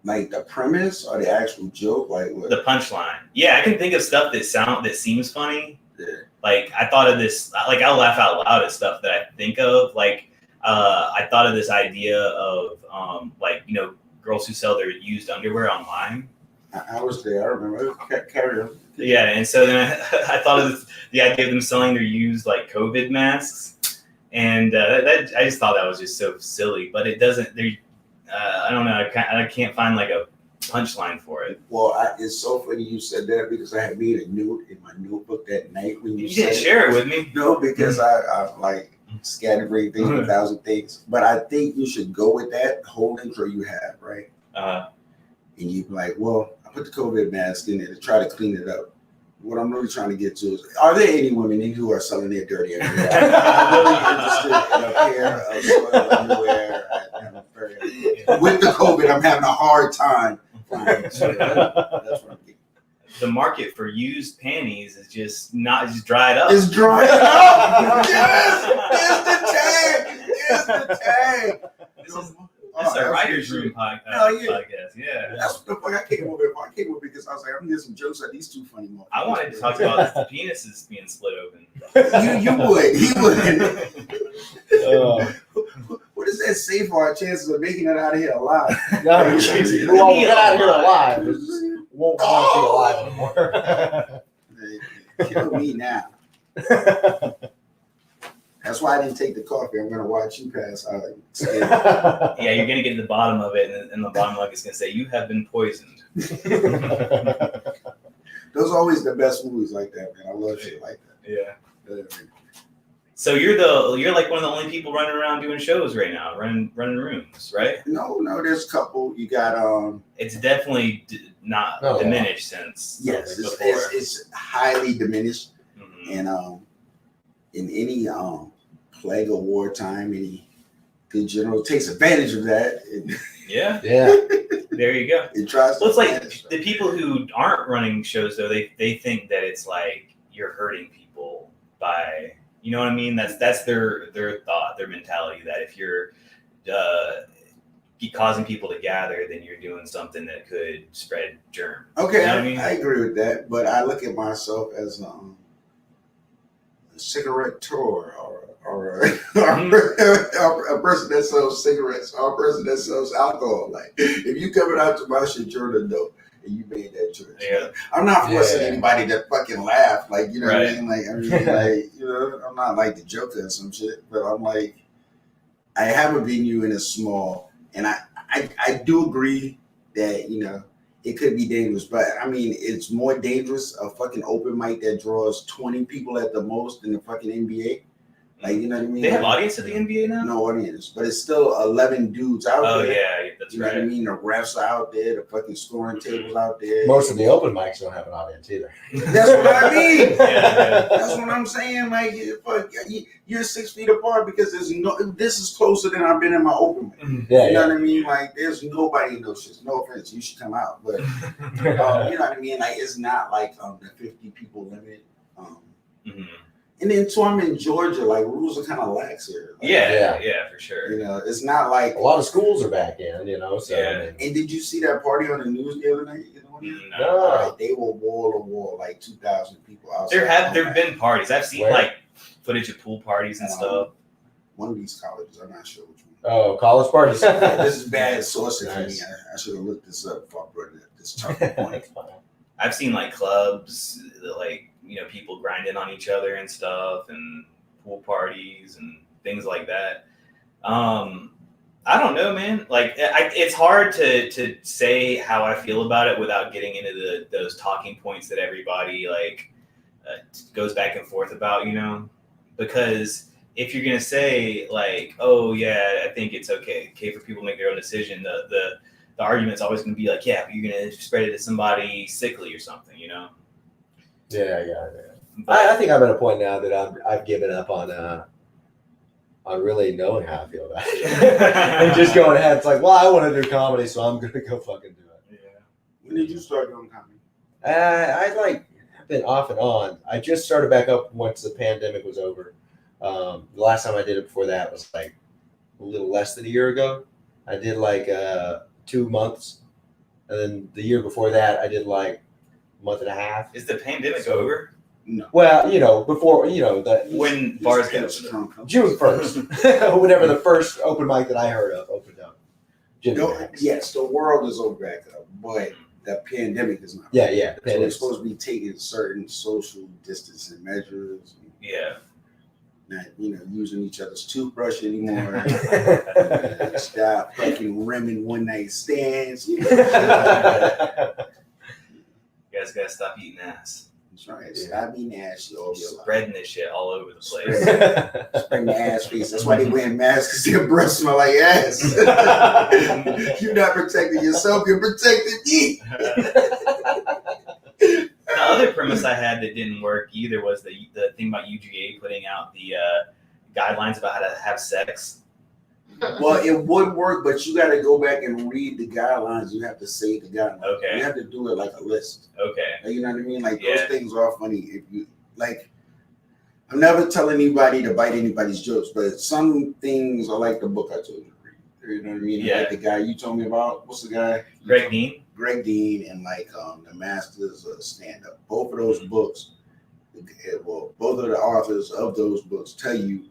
[SPEAKER 2] Like the premise or the actual joke? Like what?
[SPEAKER 1] The punchline. Yeah, I can think of stuff that seems funny.
[SPEAKER 2] Yeah.
[SPEAKER 1] Like I thought of this. Like I'll laugh out loud at stuff that I think of. Like I thought of this idea of like girls who sell their used underwear online.
[SPEAKER 2] I was there. I remember. Carry on.
[SPEAKER 1] Yeah, and so then I thought of the idea of them selling their used like COVID masks, and I just thought that was just so silly. But it doesn't. I don't know. I can't find like a punchline for it.
[SPEAKER 2] Well, it's so funny you said that because I had made a note in my notebook that night when you
[SPEAKER 1] didn't share it with me.
[SPEAKER 2] No, because I like scatterbrained things, 1,000 things. But I think you should go with that whole intro you have, right? And you'd be like, well, I put the COVID mask in there to try to clean it up. What I'm really trying to get to is, are there any women in who are selling their dirty underwear? I'm really interested in a pair of soiled underwear. With the COVID, I'm having a hard time finding. So that's what I'm getting.
[SPEAKER 1] The market for used panties is just dried up.
[SPEAKER 2] It's dried up. Yes, it's the tag.
[SPEAKER 1] That's a writer's room podcast. Yeah.
[SPEAKER 2] That's what the fuck I came up with. I came up because I was like, I'm getting some jokes at these two funny moments.
[SPEAKER 1] I wanted to talk about the penises being split open.
[SPEAKER 2] You would. He would. What does that say for our chances of making it out of here alive?
[SPEAKER 3] No, we won't get out of here alive. We just won't want to be alive anymore.
[SPEAKER 2] Kill me now. That's why I didn't take the coffee. I'm gonna watch you pass out.
[SPEAKER 1] Yeah, you're gonna get to the bottom of it, and the bottom lug is gonna say, "You have been poisoned."
[SPEAKER 2] Those are always the best movies like that, man. I love shit like that.
[SPEAKER 1] Yeah. So you're like one of the only people running around doing shows right now, running rooms, right?
[SPEAKER 2] No, there's a couple. You got
[SPEAKER 1] It's definitely not diminished since
[SPEAKER 2] yes,
[SPEAKER 1] before.
[SPEAKER 2] it's highly diminished, and in any plague of wartime, any good general takes advantage of that.
[SPEAKER 1] Yeah. There you go.
[SPEAKER 2] It tries.
[SPEAKER 1] Well, it's like the people who aren't running shows though. They think that it's like you're hurting people by, you know what I mean? That's their thought, their mentality, that if you're causing people to gather, then you're doing something that could spread germs.
[SPEAKER 2] Okay,
[SPEAKER 1] you know what I mean?
[SPEAKER 2] I agree with that, but I look at myself as a cigarette tour or a person that sells cigarettes or a person that sells alcohol. Like, if you coming out to my shit, you're an adult and you made that choice.
[SPEAKER 1] Yeah.
[SPEAKER 2] I'm not forcing anybody to fucking laugh. Like, you know what I
[SPEAKER 1] Right.
[SPEAKER 2] mean? Like, like, I'm not like the Joker or some shit, but I'm like, I have a venue and it's small, and I do agree that, it could be dangerous, but I mean, it's more dangerous a fucking open mic that draws 20 people at the most than the fucking NBA. Like, you know what I mean?
[SPEAKER 1] They have audience at the NBA now?
[SPEAKER 2] No audience, but it's still 11 dudes out
[SPEAKER 1] Oh,
[SPEAKER 2] there.
[SPEAKER 1] yeah, that's
[SPEAKER 2] You know
[SPEAKER 1] right.
[SPEAKER 2] what I mean? The refs are out there, the fucking scoring tables out there.
[SPEAKER 3] Most of the open mics don't have an audience either.
[SPEAKER 2] That's what I mean.
[SPEAKER 1] Yeah.
[SPEAKER 2] That's what I'm saying. Like, fuck, you're 6 feet apart because this is closer than I've been in my open mic.
[SPEAKER 3] Yeah,
[SPEAKER 2] You know what I mean? Like, there's nobody in those shits. No offense, you should come out. But, you know what I mean? Like, it's not like the 50 people limit. And then, too, I'm in Georgia. Like, rules are kind of lax here. Like,
[SPEAKER 1] yeah, for sure.
[SPEAKER 2] You know, it's not like
[SPEAKER 3] a lot of schools are back in, you know. So,
[SPEAKER 1] Yeah.
[SPEAKER 3] I mean,
[SPEAKER 2] And did you see that party on the news the other night?
[SPEAKER 3] No.
[SPEAKER 2] Like, they were wall to wall, like 2,000 people outside.
[SPEAKER 1] There've been parties. I've seen
[SPEAKER 3] Where?
[SPEAKER 1] like footage of pool parties and stuff.
[SPEAKER 2] One of these colleges, I'm not sure which one.
[SPEAKER 3] oh, college parties.
[SPEAKER 2] This is bad sourcing for me.
[SPEAKER 3] Nice.
[SPEAKER 2] I should have looked this up before I brought it up. This talking point.
[SPEAKER 1] I've seen like clubs, like, you know, people grinding on each other and stuff, and pool parties and things like that. I don't know, man. Like, it's hard to say how I feel about it without getting into those talking points that everybody like goes back and forth about, you know, because if you're gonna say like, oh yeah, I think it's okay for people to make their own decision, the argument's always gonna be like, yeah, but you're gonna spread it to somebody sickly or something, you know.
[SPEAKER 3] Yeah.
[SPEAKER 1] But,
[SPEAKER 3] I think I'm at a point now that I've given up on really knowing how I feel about it. And just going ahead. It's like, well, I want to do comedy, so I'm gonna go fucking do it.
[SPEAKER 1] yeah.
[SPEAKER 2] When did you start doing comedy?
[SPEAKER 3] I've been off and on. I just started back up once the pandemic was over. The last time I did it before that was like a little less than a year ago. I did like 2 months, and then the year before that I did like a month and a half.
[SPEAKER 1] Is the pandemic over?
[SPEAKER 2] No.
[SPEAKER 3] Well, you know, before, you know,
[SPEAKER 1] When bars get
[SPEAKER 2] Just
[SPEAKER 1] opened?
[SPEAKER 2] Trump.
[SPEAKER 3] June 1st, whenever the first open mic that I heard of opened up. Jimmy
[SPEAKER 2] No,
[SPEAKER 3] Max.
[SPEAKER 2] yes, the world is over back up, but the pandemic is not.
[SPEAKER 3] Yeah.
[SPEAKER 2] So we're
[SPEAKER 3] Pandemic.
[SPEAKER 2] supposed to be taking certain social distancing measures.
[SPEAKER 1] Yeah.
[SPEAKER 2] Not, you know, using each other's toothbrush anymore. Stop fucking rimming one night stands. You know?
[SPEAKER 1] You guys gotta stop eating ass.
[SPEAKER 2] That's right. Stop being ashy all your life.
[SPEAKER 1] Spreading this shit all over the place.
[SPEAKER 2] Spreading the ass face. That's why they wear masks, because their breath smell like ass. You're not protecting yourself, you're protecting me.
[SPEAKER 1] The other premise I had that didn't work either was the thing about UGA putting out the guidelines about how to have sex.
[SPEAKER 2] Well, it would work, but you got to go back and read the guidelines. You have to say the guidelines.
[SPEAKER 1] Okay.
[SPEAKER 2] You have to do it like a list.
[SPEAKER 1] Okay.
[SPEAKER 2] Like, you know what I mean? Like,
[SPEAKER 1] Yeah.
[SPEAKER 2] those things are funny. If you like, I'm never telling anybody to bite anybody's jokes, but some things are like the book I told you to read. You know what I mean?
[SPEAKER 1] Yeah.
[SPEAKER 2] Like the guy you told me about. What's the guy?
[SPEAKER 1] Greg Dean?
[SPEAKER 2] Greg Dean and like the Masters of Stand Up. Both of those books, well, both of the authors of those books tell you,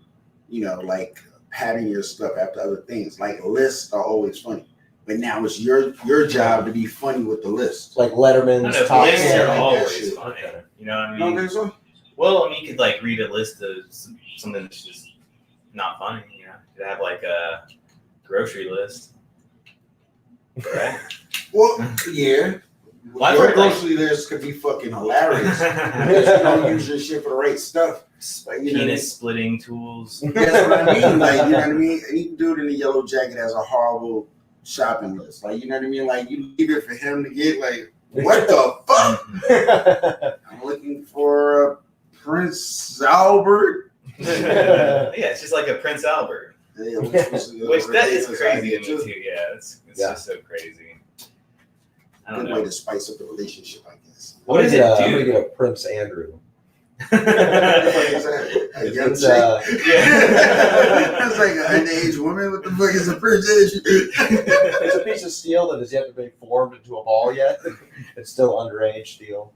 [SPEAKER 2] you know, like pattern your stuff after other things. Like lists are always funny, but now it's your job to be funny with the list.
[SPEAKER 3] Like
[SPEAKER 1] I
[SPEAKER 3] Letterman's
[SPEAKER 1] don't know,
[SPEAKER 3] top
[SPEAKER 1] lists
[SPEAKER 3] 10.
[SPEAKER 1] are
[SPEAKER 2] like that
[SPEAKER 1] always
[SPEAKER 2] shit.
[SPEAKER 1] funny.
[SPEAKER 3] Okay.
[SPEAKER 1] You know what I
[SPEAKER 2] No,
[SPEAKER 1] mean?
[SPEAKER 2] there's a
[SPEAKER 1] Well, I mean, you could like read a list of something that's just not funny. You know, you could have like a grocery list, right?
[SPEAKER 2] well, yeah.
[SPEAKER 1] Well, I've
[SPEAKER 2] Your
[SPEAKER 1] heard, like-
[SPEAKER 2] grocery list could be fucking hilarious. Because you don't use your shit for the right stuff. Like, you know what I mean?
[SPEAKER 1] Penis splitting tools.
[SPEAKER 2] That's what I mean. Like, you know what I mean? Any dude in the yellow jacket has a horrible shopping list. Like, you know what I mean? Like, you leave it for him to get, like, what the fuck? I'm looking for a Prince Albert.
[SPEAKER 1] Yeah, it's just like a Prince Albert,
[SPEAKER 2] Yeah,
[SPEAKER 1] which that is crazy to me
[SPEAKER 2] Just
[SPEAKER 1] too. Yeah, it's
[SPEAKER 3] Yeah.
[SPEAKER 1] just so crazy. I
[SPEAKER 2] a
[SPEAKER 1] don't
[SPEAKER 2] good way
[SPEAKER 1] know.
[SPEAKER 2] to spice up the relationship, I guess.
[SPEAKER 1] What does it
[SPEAKER 3] I'm gonna
[SPEAKER 1] do?
[SPEAKER 3] get a Prince Andrew.
[SPEAKER 2] What the fuck is that? A young
[SPEAKER 3] It's,
[SPEAKER 2] chick?
[SPEAKER 1] Yeah.
[SPEAKER 2] That's like an underage woman. What the fuck is a Prince Andrew?
[SPEAKER 3] It's a piece of steel that has yet to be formed into a ball yet. It's still underage steel.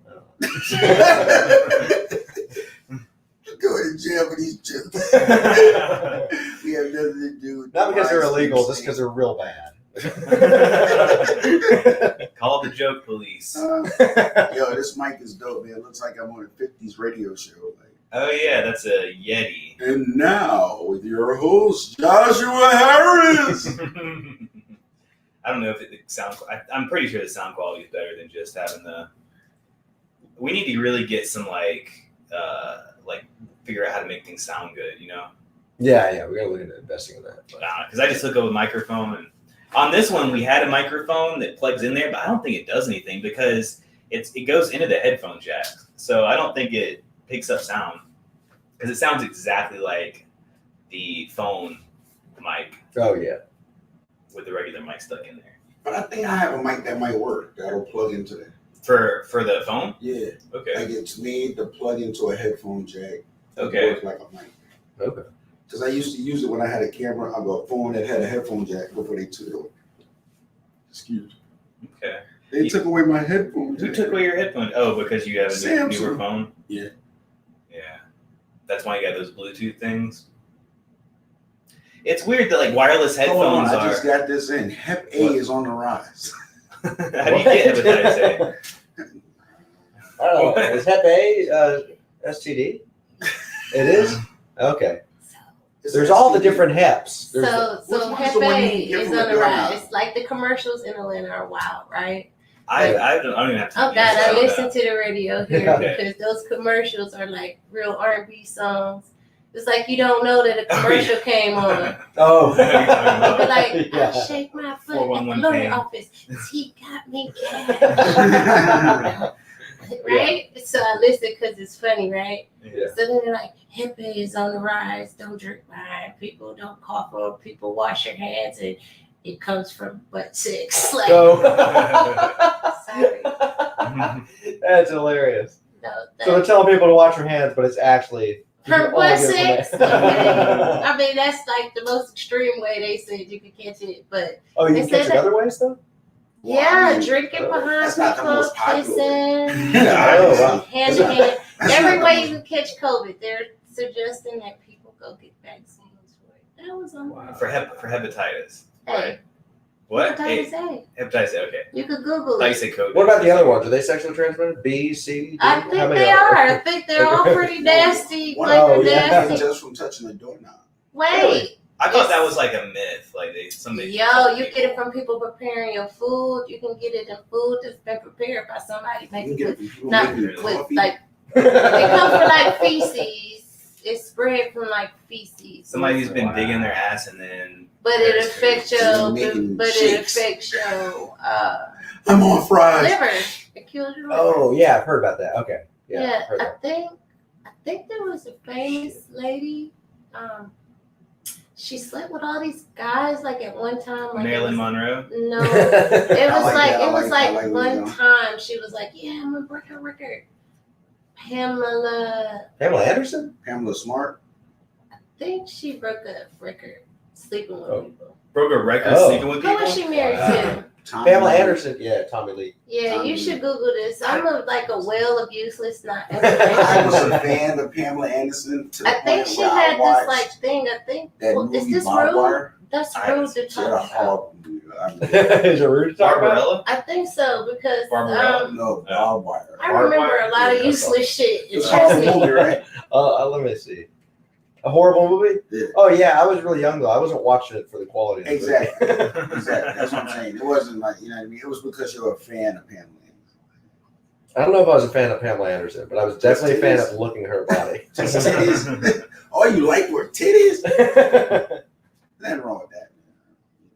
[SPEAKER 2] Going to jail for these chips. We have nothing to do with
[SPEAKER 3] Not because they're
[SPEAKER 2] the
[SPEAKER 3] illegal,
[SPEAKER 2] lives
[SPEAKER 3] just because they're real bad.
[SPEAKER 1] Call the joke police.
[SPEAKER 2] Yo, this mic is dope, man. It looks like I'm on a 50s radio show. Like,
[SPEAKER 1] Oh yeah, that's a Yeti.
[SPEAKER 2] and now with your host, Joshua Harris.
[SPEAKER 1] I don't know if it sound. I'm pretty sure the sound quality is better than just having the. We need to really get some like figure out how to make things sound good. You know.
[SPEAKER 3] Yeah, we gotta look into investing in that.
[SPEAKER 1] Because I just hook up a microphone, and on this one we had a microphone that plugs in there, but I don't think it does anything because it goes into the headphone jack. So I don't think it picks up sound because it sounds exactly like the phone mic
[SPEAKER 3] Oh yeah.
[SPEAKER 1] with the regular mic stuck in there.
[SPEAKER 2] But I think I have a mic that might work. That'll plug into that.
[SPEAKER 1] For the phone?
[SPEAKER 2] Yeah.
[SPEAKER 1] Okay.
[SPEAKER 2] Like it's made to plug into a headphone jack.
[SPEAKER 1] Okay.
[SPEAKER 2] It works like a mic.
[SPEAKER 3] Okay.
[SPEAKER 2] Because I used to use it when I had a camera, I got a phone that had a headphone jack before they took it away. Excuse me.
[SPEAKER 1] Okay.
[SPEAKER 2] They took away my headphone jack.
[SPEAKER 1] Who took away your headphone? Oh, because you have a
[SPEAKER 2] Samsung.
[SPEAKER 1] newer phone?
[SPEAKER 2] Yeah.
[SPEAKER 1] Yeah. That's why you got those Bluetooth things. It's weird that like wireless
[SPEAKER 2] Hold on,
[SPEAKER 1] headphones
[SPEAKER 2] I just got this in. Hep A
[SPEAKER 1] What?
[SPEAKER 2] is on the rise.
[SPEAKER 1] How do you get hepatitis A?
[SPEAKER 3] I don't know. Is Hep A STD? It is? Okay. There's all the different HEPs. There's
[SPEAKER 4] So
[SPEAKER 2] Which one's
[SPEAKER 4] Hep
[SPEAKER 2] the one
[SPEAKER 4] A
[SPEAKER 2] you get
[SPEAKER 4] is
[SPEAKER 2] from the
[SPEAKER 4] on the
[SPEAKER 2] doorknob?
[SPEAKER 4] rise. Like the commercials in Atlanta are wild, right?
[SPEAKER 1] I don't even have to.
[SPEAKER 4] Oh God, I
[SPEAKER 1] use
[SPEAKER 4] listen to the radio here
[SPEAKER 3] Yeah.
[SPEAKER 4] because those commercials are like real R&B songs. It's like you don't know that a commercial came on.
[SPEAKER 3] Oh.
[SPEAKER 4] You'll be like,
[SPEAKER 3] Yeah.
[SPEAKER 4] I shake my foot at the
[SPEAKER 1] 411
[SPEAKER 4] lawyer
[SPEAKER 1] pain.
[SPEAKER 4] office. He got me cash. Right? So I listen because it's funny, right?
[SPEAKER 3] Yeah.
[SPEAKER 4] So then they're like, Hep A is on the rise. Don't drink wine. People don't cough or people wash your hands and it comes from butt sex. Like, sorry.
[SPEAKER 3] That's hilarious.
[SPEAKER 4] No,
[SPEAKER 3] So they're telling people to wash their hands, but it's actually
[SPEAKER 4] her
[SPEAKER 3] all
[SPEAKER 4] butt
[SPEAKER 3] good for
[SPEAKER 4] sex.
[SPEAKER 3] that.
[SPEAKER 4] I mean, that's like the most extreme way they said you could catch it. But
[SPEAKER 3] Oh, you
[SPEAKER 4] They
[SPEAKER 3] can
[SPEAKER 4] said
[SPEAKER 3] catch it
[SPEAKER 4] that-
[SPEAKER 3] other ways though?
[SPEAKER 2] Well,
[SPEAKER 4] yeah,
[SPEAKER 2] I mean,
[SPEAKER 4] drinking behind
[SPEAKER 2] that's not the
[SPEAKER 4] people,
[SPEAKER 2] most popular
[SPEAKER 4] kissing,
[SPEAKER 3] Oh, wow.
[SPEAKER 4] hand to hand.
[SPEAKER 2] That's
[SPEAKER 4] Every
[SPEAKER 2] not
[SPEAKER 4] way
[SPEAKER 2] the
[SPEAKER 4] you can catch COVID, they're suggesting that people go get vaccines for it. That was on
[SPEAKER 1] for hepatitis.
[SPEAKER 4] Hey,
[SPEAKER 1] What?
[SPEAKER 4] hepatitis
[SPEAKER 1] Hey,
[SPEAKER 4] A.
[SPEAKER 1] hepatitis A. Okay.
[SPEAKER 4] You could Google
[SPEAKER 1] Like you
[SPEAKER 4] it.
[SPEAKER 1] say COVID.
[SPEAKER 3] What about the other ones? Are they sexually transmitted? B, C, D?
[SPEAKER 4] I
[SPEAKER 3] How
[SPEAKER 4] think
[SPEAKER 3] many
[SPEAKER 4] they are. I think they're all pretty nasty.
[SPEAKER 2] One
[SPEAKER 4] Like
[SPEAKER 3] Oh,
[SPEAKER 4] they're
[SPEAKER 3] yeah.
[SPEAKER 4] nasty.
[SPEAKER 2] just from touching the doorknob.
[SPEAKER 4] Wait.
[SPEAKER 1] I thought that was like a myth. Like somebody.
[SPEAKER 4] Yo, you get it from people preparing your food. You can get it in food that's been prepared by somebody
[SPEAKER 2] You can
[SPEAKER 4] making
[SPEAKER 2] get
[SPEAKER 4] it
[SPEAKER 2] it from people
[SPEAKER 4] not
[SPEAKER 2] making
[SPEAKER 4] with
[SPEAKER 2] coffee.
[SPEAKER 4] like it comes from like feces. It's spread from like feces.
[SPEAKER 1] Somebody who's been digging their ass and then.
[SPEAKER 4] But it affects your
[SPEAKER 2] Making
[SPEAKER 4] but it
[SPEAKER 2] shakes.
[SPEAKER 4] affects your
[SPEAKER 2] I'm on fries.
[SPEAKER 4] liver. It kills your liver.
[SPEAKER 3] Oh, yeah, I've heard about that. Okay. Yeah,
[SPEAKER 4] Yeah,
[SPEAKER 3] I've heard
[SPEAKER 4] I
[SPEAKER 3] that.
[SPEAKER 4] think there was a famous lady. She slept with all these guys like at one time. Like
[SPEAKER 1] Marilyn Monroe.
[SPEAKER 4] No, it was
[SPEAKER 2] like
[SPEAKER 4] like
[SPEAKER 2] that. I
[SPEAKER 4] it was
[SPEAKER 2] like
[SPEAKER 4] like
[SPEAKER 2] where
[SPEAKER 4] one
[SPEAKER 2] you're going.
[SPEAKER 4] time she was like, "Yeah, I'm gonna break her record." Pamela,
[SPEAKER 3] Pamela Anderson?
[SPEAKER 2] Pamela Smart.
[SPEAKER 4] I think she broke a record sleeping with
[SPEAKER 3] Oh.
[SPEAKER 4] people.
[SPEAKER 1] Broke a record
[SPEAKER 3] Oh.
[SPEAKER 1] sleeping with
[SPEAKER 4] Who
[SPEAKER 1] people.
[SPEAKER 4] was she married to?
[SPEAKER 2] Tommy
[SPEAKER 3] Pamela
[SPEAKER 2] Lee.
[SPEAKER 3] Anderson? Yeah, Tommy Lee.
[SPEAKER 4] Yeah,
[SPEAKER 2] Tommy.
[SPEAKER 4] you should Google this. I'm like a well of useless not
[SPEAKER 2] I was
[SPEAKER 4] information.
[SPEAKER 2] a fan of Pamela Anderson to the
[SPEAKER 4] I think
[SPEAKER 2] point
[SPEAKER 4] she
[SPEAKER 2] where
[SPEAKER 4] had
[SPEAKER 2] I
[SPEAKER 4] this
[SPEAKER 2] watched
[SPEAKER 4] like thing. I think
[SPEAKER 2] that
[SPEAKER 4] well, is
[SPEAKER 2] movie
[SPEAKER 4] this
[SPEAKER 2] Barbed
[SPEAKER 4] rude?
[SPEAKER 2] Wire.
[SPEAKER 4] That's
[SPEAKER 1] I
[SPEAKER 4] rude to
[SPEAKER 2] She had a
[SPEAKER 4] talk about.
[SPEAKER 2] horrible movie. I mean,
[SPEAKER 3] Is it rude to talk about?
[SPEAKER 1] Barbarella.
[SPEAKER 4] I think so because
[SPEAKER 1] Barbarella?
[SPEAKER 2] no, Barbed Wire.
[SPEAKER 4] I remember a lot of
[SPEAKER 2] Yeah,
[SPEAKER 4] useless shit.
[SPEAKER 2] It's
[SPEAKER 4] It
[SPEAKER 2] a horrible
[SPEAKER 4] trust me.
[SPEAKER 2] movie, right?
[SPEAKER 3] Let me see. A horrible movie?
[SPEAKER 2] Yeah.
[SPEAKER 3] Oh, yeah, I was really young, though. I wasn't watching it for the quality of the movie.
[SPEAKER 2] Exactly. Exactly. That's what I'm saying. It wasn't like, you know what I mean? It was because you're a fan of Pamela Anderson.
[SPEAKER 3] I don't know if I was a fan of Pamela Anderson, but I was definitely a fan
[SPEAKER 2] titties.
[SPEAKER 3] of looking at her body.
[SPEAKER 2] Just titties. All you like were titties? Nothing wrong with that.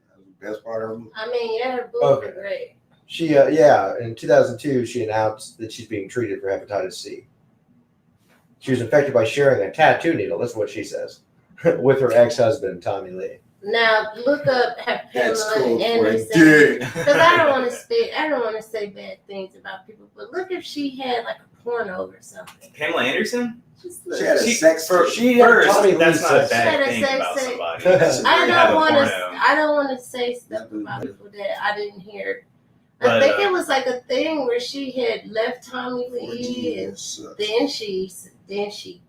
[SPEAKER 2] That was the best part of them.
[SPEAKER 4] I mean, yeah, her boobs
[SPEAKER 3] Okay.
[SPEAKER 4] are great.
[SPEAKER 3] She, yeah, in 2002, she announced that she's being treated for hepatitis C. She was infected by sharing a tattoo needle, that's what she says, with her ex-husband, Tommy Lee.
[SPEAKER 4] Now look up
[SPEAKER 2] That's
[SPEAKER 4] Pamela
[SPEAKER 2] cool for a
[SPEAKER 4] Anderson.
[SPEAKER 2] dick.
[SPEAKER 4] Because I don't want to say bad things about people, but look if she had like a porno or something.
[SPEAKER 1] Pamela Anderson.
[SPEAKER 4] Just look.
[SPEAKER 2] She had a sex
[SPEAKER 1] for
[SPEAKER 3] She had
[SPEAKER 1] first.
[SPEAKER 3] Tommy
[SPEAKER 1] That's
[SPEAKER 3] Lee
[SPEAKER 1] not a
[SPEAKER 3] sex.
[SPEAKER 1] bad
[SPEAKER 4] She had a
[SPEAKER 1] thing
[SPEAKER 4] sex
[SPEAKER 1] about
[SPEAKER 4] tape.
[SPEAKER 1] somebody.
[SPEAKER 2] That's
[SPEAKER 4] I
[SPEAKER 1] have
[SPEAKER 4] don't
[SPEAKER 1] a
[SPEAKER 4] want to.
[SPEAKER 1] porno.
[SPEAKER 4] I don't want to say stuff about people that I didn't hear. I
[SPEAKER 1] But,
[SPEAKER 4] think it was like a thing where she had left Tommy Lee, and
[SPEAKER 2] Yes.
[SPEAKER 4] then she had it.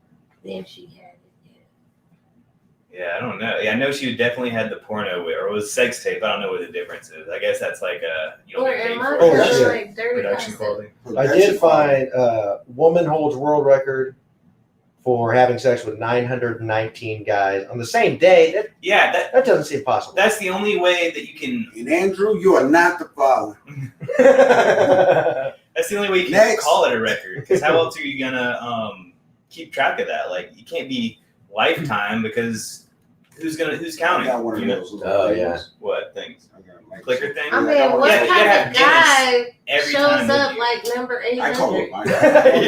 [SPEAKER 1] Yeah, I don't know. Yeah, I know she definitely had the porno or it was sex tape. I don't know what the difference is. I guess that's like you don't
[SPEAKER 4] Or
[SPEAKER 1] get paid
[SPEAKER 4] am I
[SPEAKER 1] for
[SPEAKER 3] Oh,
[SPEAKER 4] kind
[SPEAKER 1] it.
[SPEAKER 4] of
[SPEAKER 3] shit.
[SPEAKER 4] like dirty
[SPEAKER 1] Production
[SPEAKER 4] gossip?
[SPEAKER 1] quality.
[SPEAKER 3] I did find woman holds world record for having sex with 919 guys on the same day.
[SPEAKER 1] Yeah,
[SPEAKER 3] That doesn't seem possible.
[SPEAKER 1] that's the only way that you can.
[SPEAKER 2] And Andrew, you are not the father.
[SPEAKER 1] That's the only way you can
[SPEAKER 2] Next.
[SPEAKER 1] call it a record. Because how else are you gonna keep track of that? Like you can't be lifetime because Who's
[SPEAKER 2] I
[SPEAKER 1] counting?
[SPEAKER 2] got one of
[SPEAKER 1] You know
[SPEAKER 2] those.
[SPEAKER 3] Oh, yeah.
[SPEAKER 1] What things?
[SPEAKER 2] I got like
[SPEAKER 1] Clicker thing?
[SPEAKER 4] I mean,
[SPEAKER 2] Yeah,
[SPEAKER 4] what
[SPEAKER 1] you
[SPEAKER 4] kind
[SPEAKER 1] gotta
[SPEAKER 4] of
[SPEAKER 1] have
[SPEAKER 4] guy
[SPEAKER 1] every
[SPEAKER 4] shows
[SPEAKER 1] time with
[SPEAKER 4] up
[SPEAKER 1] you.
[SPEAKER 4] like number
[SPEAKER 2] I call
[SPEAKER 4] 800?
[SPEAKER 2] it mine.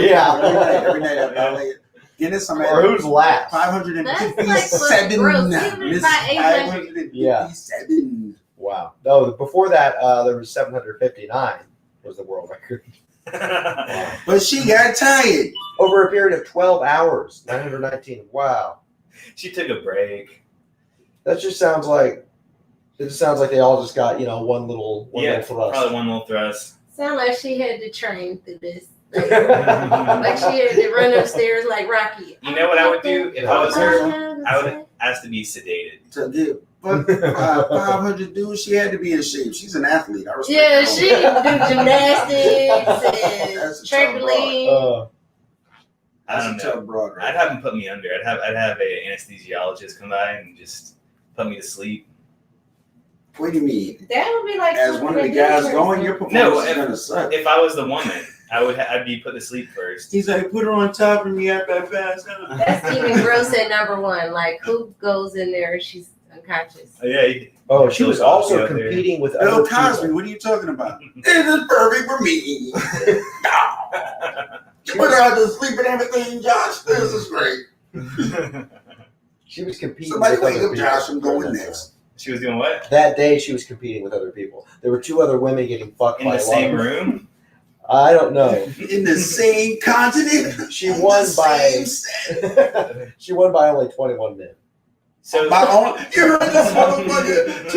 [SPEAKER 3] Yeah.
[SPEAKER 2] Every night I play it. Guinness, I'm
[SPEAKER 3] Or
[SPEAKER 2] at
[SPEAKER 3] who's last?
[SPEAKER 2] 557.
[SPEAKER 4] gross. Even
[SPEAKER 2] Miss
[SPEAKER 4] by 800.
[SPEAKER 2] 557.
[SPEAKER 3] Wow. No, before that, there was 759 was the world record.
[SPEAKER 2] But she got tired.
[SPEAKER 3] Over a period of 12 hours, 919. Wow.
[SPEAKER 1] She took a break.
[SPEAKER 3] That just sounds like they all just got, one little thrust.
[SPEAKER 1] Probably one little thrust.
[SPEAKER 4] Sound like she had to train through this. Like she had to run upstairs like Rocky.
[SPEAKER 1] You know what I would do if I was her? I would ask to be sedated.
[SPEAKER 2] To do. But 500 dudes, she had to be in shape. She's an athlete. I respect
[SPEAKER 4] Yeah,
[SPEAKER 2] her.
[SPEAKER 4] she do gymnastics
[SPEAKER 2] That's a tough
[SPEAKER 4] trampoline.
[SPEAKER 1] I don't
[SPEAKER 2] That's a tough
[SPEAKER 1] know.
[SPEAKER 2] broad, right?
[SPEAKER 1] I'd have him put me under. I'd have a anesthesiologist come by and just put me to sleep.
[SPEAKER 2] What do you mean?
[SPEAKER 4] That would be like
[SPEAKER 2] As one of the guys going, your performance
[SPEAKER 1] No,
[SPEAKER 2] is gonna suck.
[SPEAKER 1] If I was the woman, I'd be put to sleep first.
[SPEAKER 2] He's like, put her on top of me after I pass out.
[SPEAKER 4] That's even gross at number one. Like who goes in there and she's unconscious?
[SPEAKER 1] Oh, yeah.
[SPEAKER 3] Oh, she was also
[SPEAKER 1] Out there.
[SPEAKER 3] competing with
[SPEAKER 2] Bill
[SPEAKER 3] other
[SPEAKER 2] Cosby,
[SPEAKER 3] people.
[SPEAKER 2] what are you talking about? This is perfect for me. You put her out to sleep and everything, Josh. This is great.
[SPEAKER 3] She was competing
[SPEAKER 2] Somebody
[SPEAKER 3] with
[SPEAKER 2] wake
[SPEAKER 3] other
[SPEAKER 2] up
[SPEAKER 3] people.
[SPEAKER 2] Josh. I'm going
[SPEAKER 3] during that
[SPEAKER 2] next.
[SPEAKER 1] She was doing what?
[SPEAKER 3] time. That day, she was competing with other people. There were two other women getting fucked
[SPEAKER 1] In
[SPEAKER 3] by
[SPEAKER 1] the same
[SPEAKER 3] lungs.
[SPEAKER 1] room?
[SPEAKER 3] I don't know.
[SPEAKER 2] In the same continent.
[SPEAKER 3] She
[SPEAKER 2] on
[SPEAKER 3] won
[SPEAKER 2] the
[SPEAKER 3] by
[SPEAKER 2] same set.
[SPEAKER 3] she won by only 21 men.
[SPEAKER 1] So
[SPEAKER 2] By only, you heard this motherfucker.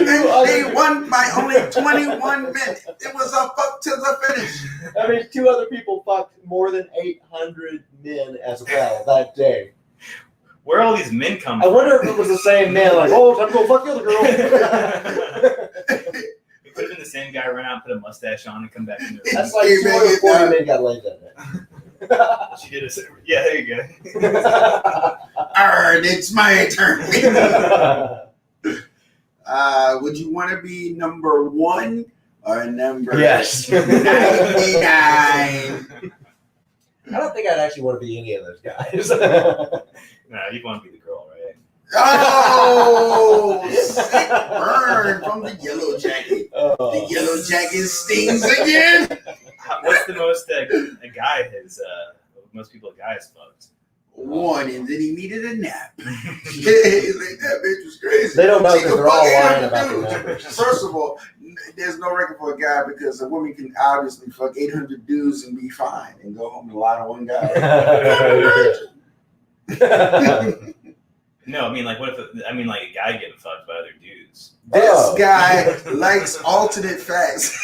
[SPEAKER 2] They won by only 21 minutes. It was a fuck to the finish.
[SPEAKER 3] I mean, two other people fucked more than 800 men as well that day.
[SPEAKER 1] where all these men come
[SPEAKER 3] I
[SPEAKER 1] from?
[SPEAKER 3] wonder if it was the same man, like, oh, time to go fuck the other girl.
[SPEAKER 1] It could have been the same guy run out, put a mustache on, and come back into the
[SPEAKER 3] That's like 240 men got laid that day.
[SPEAKER 1] She did a yeah. There you go.
[SPEAKER 2] Alright, it's my turn. Would you want to be number 1 or number
[SPEAKER 3] Yes.
[SPEAKER 2] 99?
[SPEAKER 3] I don't think I'd actually want to be any of those guys.
[SPEAKER 1] No, you want to be the girl, right?
[SPEAKER 2] Oh, sick burn from the yellow jacket. The yellow jacket stings again.
[SPEAKER 1] What's the most a guy has? Most people a guy has fucked.
[SPEAKER 2] 1, and then he needed a nap. He's like, that bitch was crazy.
[SPEAKER 3] They don't know
[SPEAKER 2] She
[SPEAKER 3] because
[SPEAKER 2] could
[SPEAKER 3] they're all
[SPEAKER 2] fuck
[SPEAKER 3] lying
[SPEAKER 2] 800
[SPEAKER 3] about the
[SPEAKER 2] dudes.
[SPEAKER 3] numbers.
[SPEAKER 2] First of all, there's no record for a guy because a woman can obviously fuck 800 dudes and be fine and go home and lie to one guy.
[SPEAKER 1] No, I mean like what if like a guy getting fucked by other dudes?
[SPEAKER 2] This guy likes alternate facts.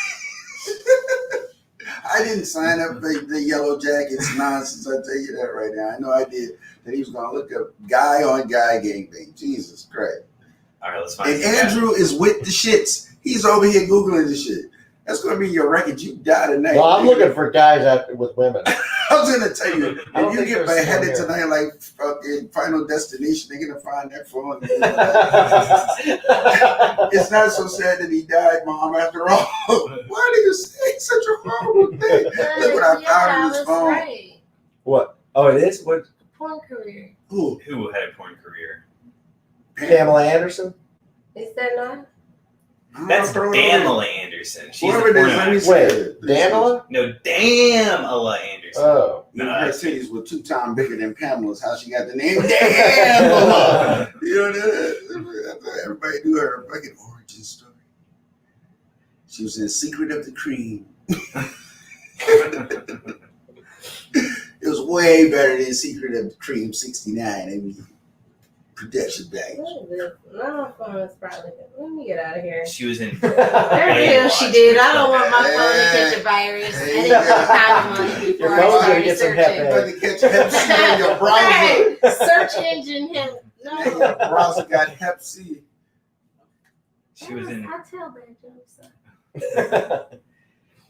[SPEAKER 2] I didn't sign up for the yellow jackets nonsense. I'll tell you that right now. I know I did. That he was going to look up guy on guy gangbang. Jesus Christ.
[SPEAKER 1] All right, let's find.
[SPEAKER 2] And Andrew is with the shits. He's over here Googling the shit. That's going to be your record. You die tonight.
[SPEAKER 3] Well, I'm looking for guys with women.
[SPEAKER 2] I was going to tell you,
[SPEAKER 3] I don't
[SPEAKER 2] if you
[SPEAKER 3] think
[SPEAKER 2] get
[SPEAKER 3] there's
[SPEAKER 2] beheaded
[SPEAKER 3] someone
[SPEAKER 2] tonight, like fucking Final Destination, they're going to find that phone. It's not so sad that he died, Mom, after all. Why do you say such a horrible thing? Look what I found in his
[SPEAKER 4] that's
[SPEAKER 2] phone.
[SPEAKER 4] right.
[SPEAKER 3] What? Oh, it is? What?
[SPEAKER 4] Porn career.
[SPEAKER 2] Who?
[SPEAKER 1] Who had a porn career?
[SPEAKER 3] Pamela Anderson?
[SPEAKER 4] Is that not?
[SPEAKER 1] That's
[SPEAKER 2] throw it over.
[SPEAKER 1] Pamela Anderson. She's
[SPEAKER 2] Whoever
[SPEAKER 1] the
[SPEAKER 2] it
[SPEAKER 1] porn
[SPEAKER 2] is, let me
[SPEAKER 1] actress.
[SPEAKER 2] see
[SPEAKER 3] Wait,
[SPEAKER 2] it.
[SPEAKER 3] Damala?
[SPEAKER 1] No, Damala Anderson.
[SPEAKER 3] Oh.
[SPEAKER 2] You know,
[SPEAKER 1] No,
[SPEAKER 2] her
[SPEAKER 1] that's
[SPEAKER 2] titties were 2 times bigger than Pamela's. How she got the name Damala? You know that? Everybody knew her fucking origin story. She was in Secret of the Cream. It was way better than Secret of the Cream 69. I mean, production value.
[SPEAKER 4] What is this? No, phone is probably. Let me get out of here.
[SPEAKER 1] She was in.
[SPEAKER 4] There the hell she did. I don't want my phone to catch a virus. I didn't get time money before
[SPEAKER 3] Your
[SPEAKER 4] I
[SPEAKER 3] phone's gonna
[SPEAKER 4] started
[SPEAKER 3] get some
[SPEAKER 4] searching.
[SPEAKER 3] Hep
[SPEAKER 2] But to catch Hep C on your browser.
[SPEAKER 4] Right. Search engine him.
[SPEAKER 2] Yeah, your
[SPEAKER 4] No.
[SPEAKER 2] browser got Hep C.
[SPEAKER 1] She was in.
[SPEAKER 4] I tell bad jokes.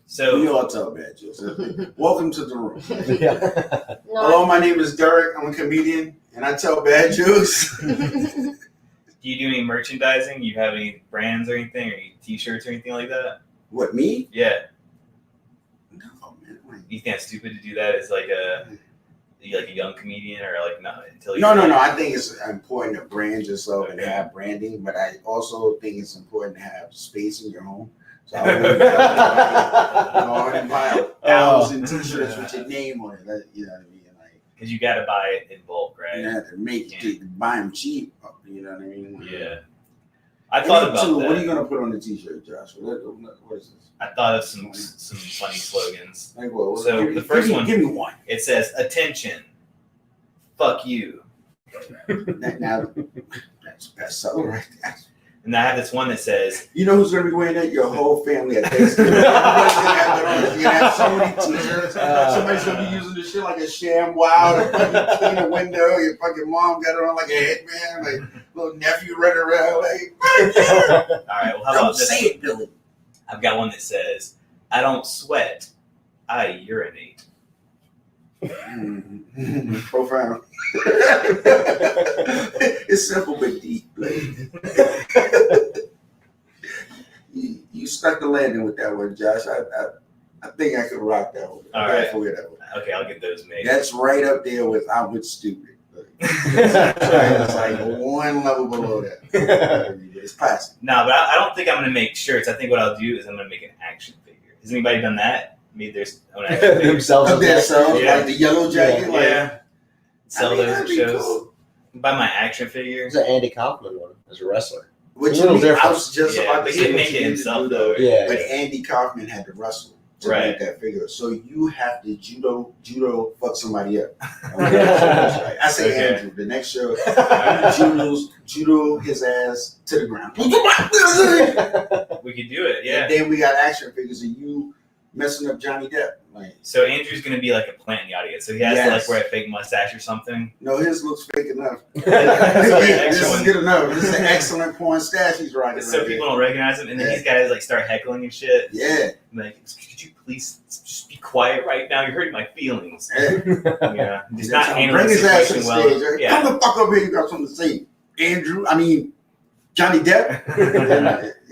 [SPEAKER 1] So
[SPEAKER 2] We all tell bad jokes. Welcome to the room.
[SPEAKER 3] Yeah.
[SPEAKER 2] Hello, my name is Derek. I'm a comedian, and I tell bad jokes.
[SPEAKER 1] do you do any merchandising? You have any brands or anything, or any T-shirts or anything like that?
[SPEAKER 2] What, me?
[SPEAKER 1] Yeah.
[SPEAKER 2] No, man.
[SPEAKER 1] You think it's stupid to do that as like a be like a young comedian or like not until
[SPEAKER 2] No. I think it's important to brand yourself and have branding, but I also think it's important to have space in your home. So I wouldn't go out and buy 1,000 t-shirts with your name on it. You know what I mean? Like,
[SPEAKER 1] because you got to buy it in bulk, right?
[SPEAKER 2] you have to buy them cheap. You know what I mean?
[SPEAKER 1] Yeah. I thought about that.
[SPEAKER 2] What are you gonna put on the t-shirt, Josh? What is this?
[SPEAKER 1] I thought of some funny slogans.
[SPEAKER 2] Like what?
[SPEAKER 1] So the first one,
[SPEAKER 2] give me one.
[SPEAKER 1] It says, "Attention, fuck you."
[SPEAKER 2] Now that's bestseller right there.
[SPEAKER 1] And I have this one that says,
[SPEAKER 2] You know who's gonna be wearing that? Your whole family at Thanksgiving. Everybody's gonna have that on. You're gonna have so many t-shirts. Somebody's gonna be using this shit like a sham wow to fucking clean a window. Your fucking mom got it on like a headband, like little nephew running around like.
[SPEAKER 1] all right, well, how
[SPEAKER 2] Don't
[SPEAKER 1] about this?
[SPEAKER 2] say it, Billy.
[SPEAKER 1] I've got one that says, "I don't sweat, I urinate."
[SPEAKER 2] Profound. It's simple but deep. You stuck the landing with that one, Josh. I think I could rock that one.
[SPEAKER 1] All right.
[SPEAKER 2] For that one.
[SPEAKER 1] Okay, I'll get those made.
[SPEAKER 2] That's right up there with "I'm with stupid." It's like one level below that. It's classic.
[SPEAKER 1] No, but I don't think I'm going to make shirts. I think what I'll do is I'm going to make an action figure. Has anybody done that? Made their own action figure?
[SPEAKER 3] Themselves.
[SPEAKER 2] Up there, so
[SPEAKER 1] Yeah.
[SPEAKER 2] like the yellow jacket. Like,
[SPEAKER 1] Yeah. Sell those at
[SPEAKER 2] that'd be
[SPEAKER 1] shows.
[SPEAKER 2] cool.
[SPEAKER 1] Buy my action figure.
[SPEAKER 3] There's an Andy Kaufman one as a wrestler.
[SPEAKER 2] What
[SPEAKER 3] A
[SPEAKER 2] you
[SPEAKER 3] little
[SPEAKER 2] mean? I
[SPEAKER 3] different.
[SPEAKER 2] was just
[SPEAKER 1] Yeah,
[SPEAKER 2] about
[SPEAKER 1] but
[SPEAKER 2] to
[SPEAKER 1] he
[SPEAKER 2] say
[SPEAKER 1] didn't
[SPEAKER 2] what
[SPEAKER 1] make
[SPEAKER 2] you
[SPEAKER 1] it
[SPEAKER 2] need to
[SPEAKER 1] himself,
[SPEAKER 2] do,
[SPEAKER 1] though.
[SPEAKER 3] Yeah.
[SPEAKER 2] But Andy Kaufman had to wrestle to
[SPEAKER 1] Right.
[SPEAKER 2] make that figure. So you have to judo fuck somebody up. I say
[SPEAKER 1] Okay.
[SPEAKER 2] Andrew. The next show, judo his ass to the ground.
[SPEAKER 1] We could do it, yeah.
[SPEAKER 2] And then we got action figures of you messing up Johnny Depp. Like,
[SPEAKER 1] So Andrew's going to be like a plant in the audience. So he has to like wear a fake mustache or something.
[SPEAKER 2] no, his looks fake enough.
[SPEAKER 1] This
[SPEAKER 2] This is good enough. This is an excellent porn stash he's rocking.
[SPEAKER 1] So
[SPEAKER 2] right
[SPEAKER 1] people
[SPEAKER 2] there.
[SPEAKER 1] don't recognize him, and then
[SPEAKER 2] Yeah.
[SPEAKER 1] these guys like start heckling and shit.
[SPEAKER 2] Yeah.
[SPEAKER 1] Like, could you please just be quiet right now? You're hurting my feelings.
[SPEAKER 2] Yeah.
[SPEAKER 1] Yeah, just not
[SPEAKER 2] Bring
[SPEAKER 1] handling the
[SPEAKER 2] his ass to
[SPEAKER 1] situation
[SPEAKER 2] the
[SPEAKER 1] well.
[SPEAKER 2] stage. Right?
[SPEAKER 1] Yeah,
[SPEAKER 2] Come the fuck up here. You got something to say, Andrew. I mean, Johnny Depp.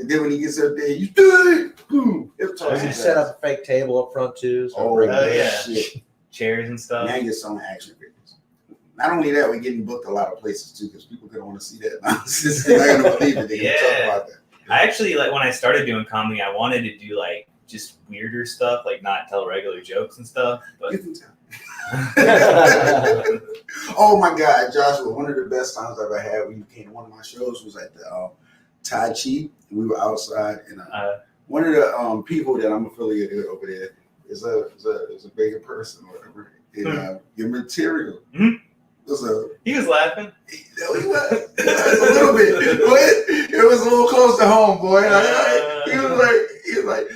[SPEAKER 2] And then when he gets up there, you do it. Boom. It's
[SPEAKER 3] You can set up a fake table up front too. So bring
[SPEAKER 1] Oh,
[SPEAKER 3] it.
[SPEAKER 1] yeah.
[SPEAKER 2] shit.
[SPEAKER 1] chairs and stuff.
[SPEAKER 2] Now you're selling action figures. Not only that, we're getting booked a lot of places too because people gonna want to see that nonsense. They're not gonna believe it. They're gonna talk about that.
[SPEAKER 1] I actually like when I started doing comedy, I wanted to do like just weirder stuff, like not tell regular jokes and stuff. But
[SPEAKER 2] You can tell. Oh my God, Joshua! One of the best times I've ever had when you came to one of my shows was at the Tai Chi. We were outside, and one of the people that I'm affiliated with over there is a bigger person or whatever. And your material was
[SPEAKER 1] he was laughing.
[SPEAKER 2] He was a little bit, but it was a little close to home, boy. He was like,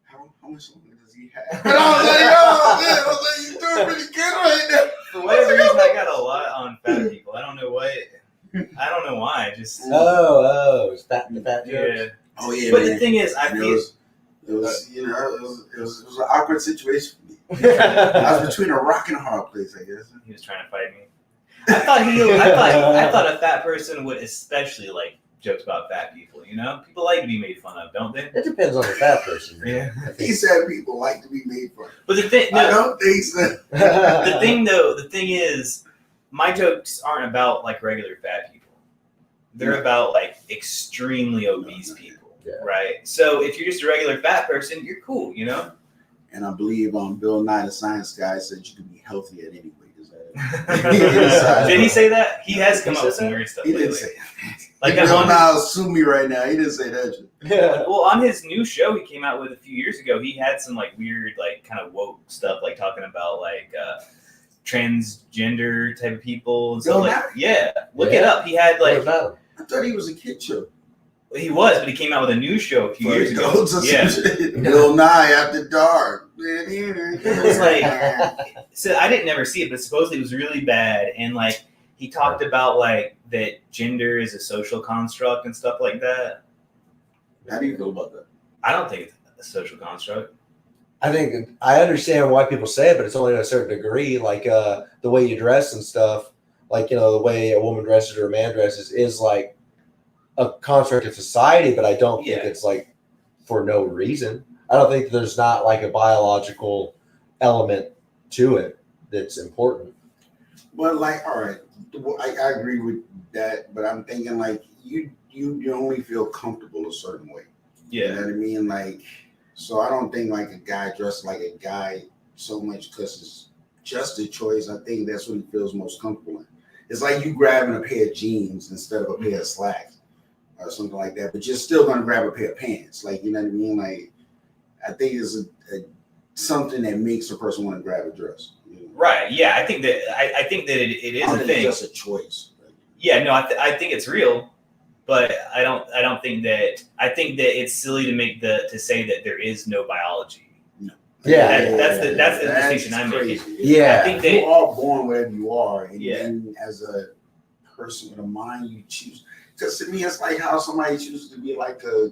[SPEAKER 2] how much longer does he have? And I was like, oh man, I was like, you doing pretty good right now.
[SPEAKER 1] For whatever reason, I got a lot on fat people. I don't know why. Just
[SPEAKER 3] it's fat jokes.
[SPEAKER 1] yeah.
[SPEAKER 2] Oh yeah,
[SPEAKER 1] But
[SPEAKER 2] man.
[SPEAKER 1] the thing is, I
[SPEAKER 2] And
[SPEAKER 1] feel
[SPEAKER 2] it was an awkward situation for me. I was between a rock and a hard place, I guess.
[SPEAKER 1] he was trying to fight me. I thought a fat person would especially like jokes about fat people. You know, people like to be made fun of, don't they?
[SPEAKER 3] It depends on the fat person.
[SPEAKER 1] Yeah.
[SPEAKER 2] He said people like to be made fun of.
[SPEAKER 1] But the thing,
[SPEAKER 2] I
[SPEAKER 1] no,
[SPEAKER 2] don't think so.
[SPEAKER 1] the thing is, my jokes aren't about like regular fat people. They're about like extremely obese people, right? So if you're just a regular fat person, you're cool, you know.
[SPEAKER 2] And I believe Bill Nye, the science guy, said you can be healthy at any weight.
[SPEAKER 1] Did he say that? He has come up with some weird stuff
[SPEAKER 2] He
[SPEAKER 1] lately.
[SPEAKER 2] didn't say that.
[SPEAKER 1] Like
[SPEAKER 2] Bill Nye will sue me right now. He didn't say that shit.
[SPEAKER 1] well, on his new show he came out with a few years ago, he had some like weird, like kind of woke stuff, like talking about like transgender type of people and stuff.
[SPEAKER 2] Bill
[SPEAKER 1] Like,
[SPEAKER 2] Nye?
[SPEAKER 1] yeah, look it up. He had like
[SPEAKER 2] I thought he was a kid show.
[SPEAKER 1] he was, but he came out with a new show a few years ago. Yeah,
[SPEAKER 2] Bill Nye After Dark.
[SPEAKER 1] it was like so I didn't never see it, but supposedly it was really bad, and like he talked about like that gender is a social construct and stuff like that.
[SPEAKER 2] How do you feel about that?
[SPEAKER 1] I don't think it's a social construct.
[SPEAKER 3] I think I understand why people say it, but it's only to a certain degree. Like the way you dress and stuff, like the way a woman dresses or a man dresses is like a construct of society. But I don't think it's like for no reason. I don't think there's not like a biological element to it that's important.
[SPEAKER 2] But like, all right, I agree with that, but I'm thinking like you only feel comfortable a certain way. You know what I mean? Like, so I don't think like a guy dressed like a guy so much because it's just a choice. I think that's what he feels most comfortable in. It's like you grabbing a pair of jeans instead of a pair of slacks or something like that, but you're still gonna grab a pair of pants. Like, you know what I mean? Like, I think it's something that makes a person want to grab a dress. You know?
[SPEAKER 1] Right. Yeah. I think that it is a thing.
[SPEAKER 2] It's just a choice.
[SPEAKER 1] Yeah. No. I think it's real, but I don't think that. I think that it's silly to say that there is no biology.
[SPEAKER 2] No.
[SPEAKER 1] That's the distinction I'm making.
[SPEAKER 3] Yeah.
[SPEAKER 1] I think that
[SPEAKER 2] you are born wherever you are, and
[SPEAKER 1] Yeah.
[SPEAKER 2] then as a person with a mind, you choose. Because to me, it's like how somebody chooses to be like a.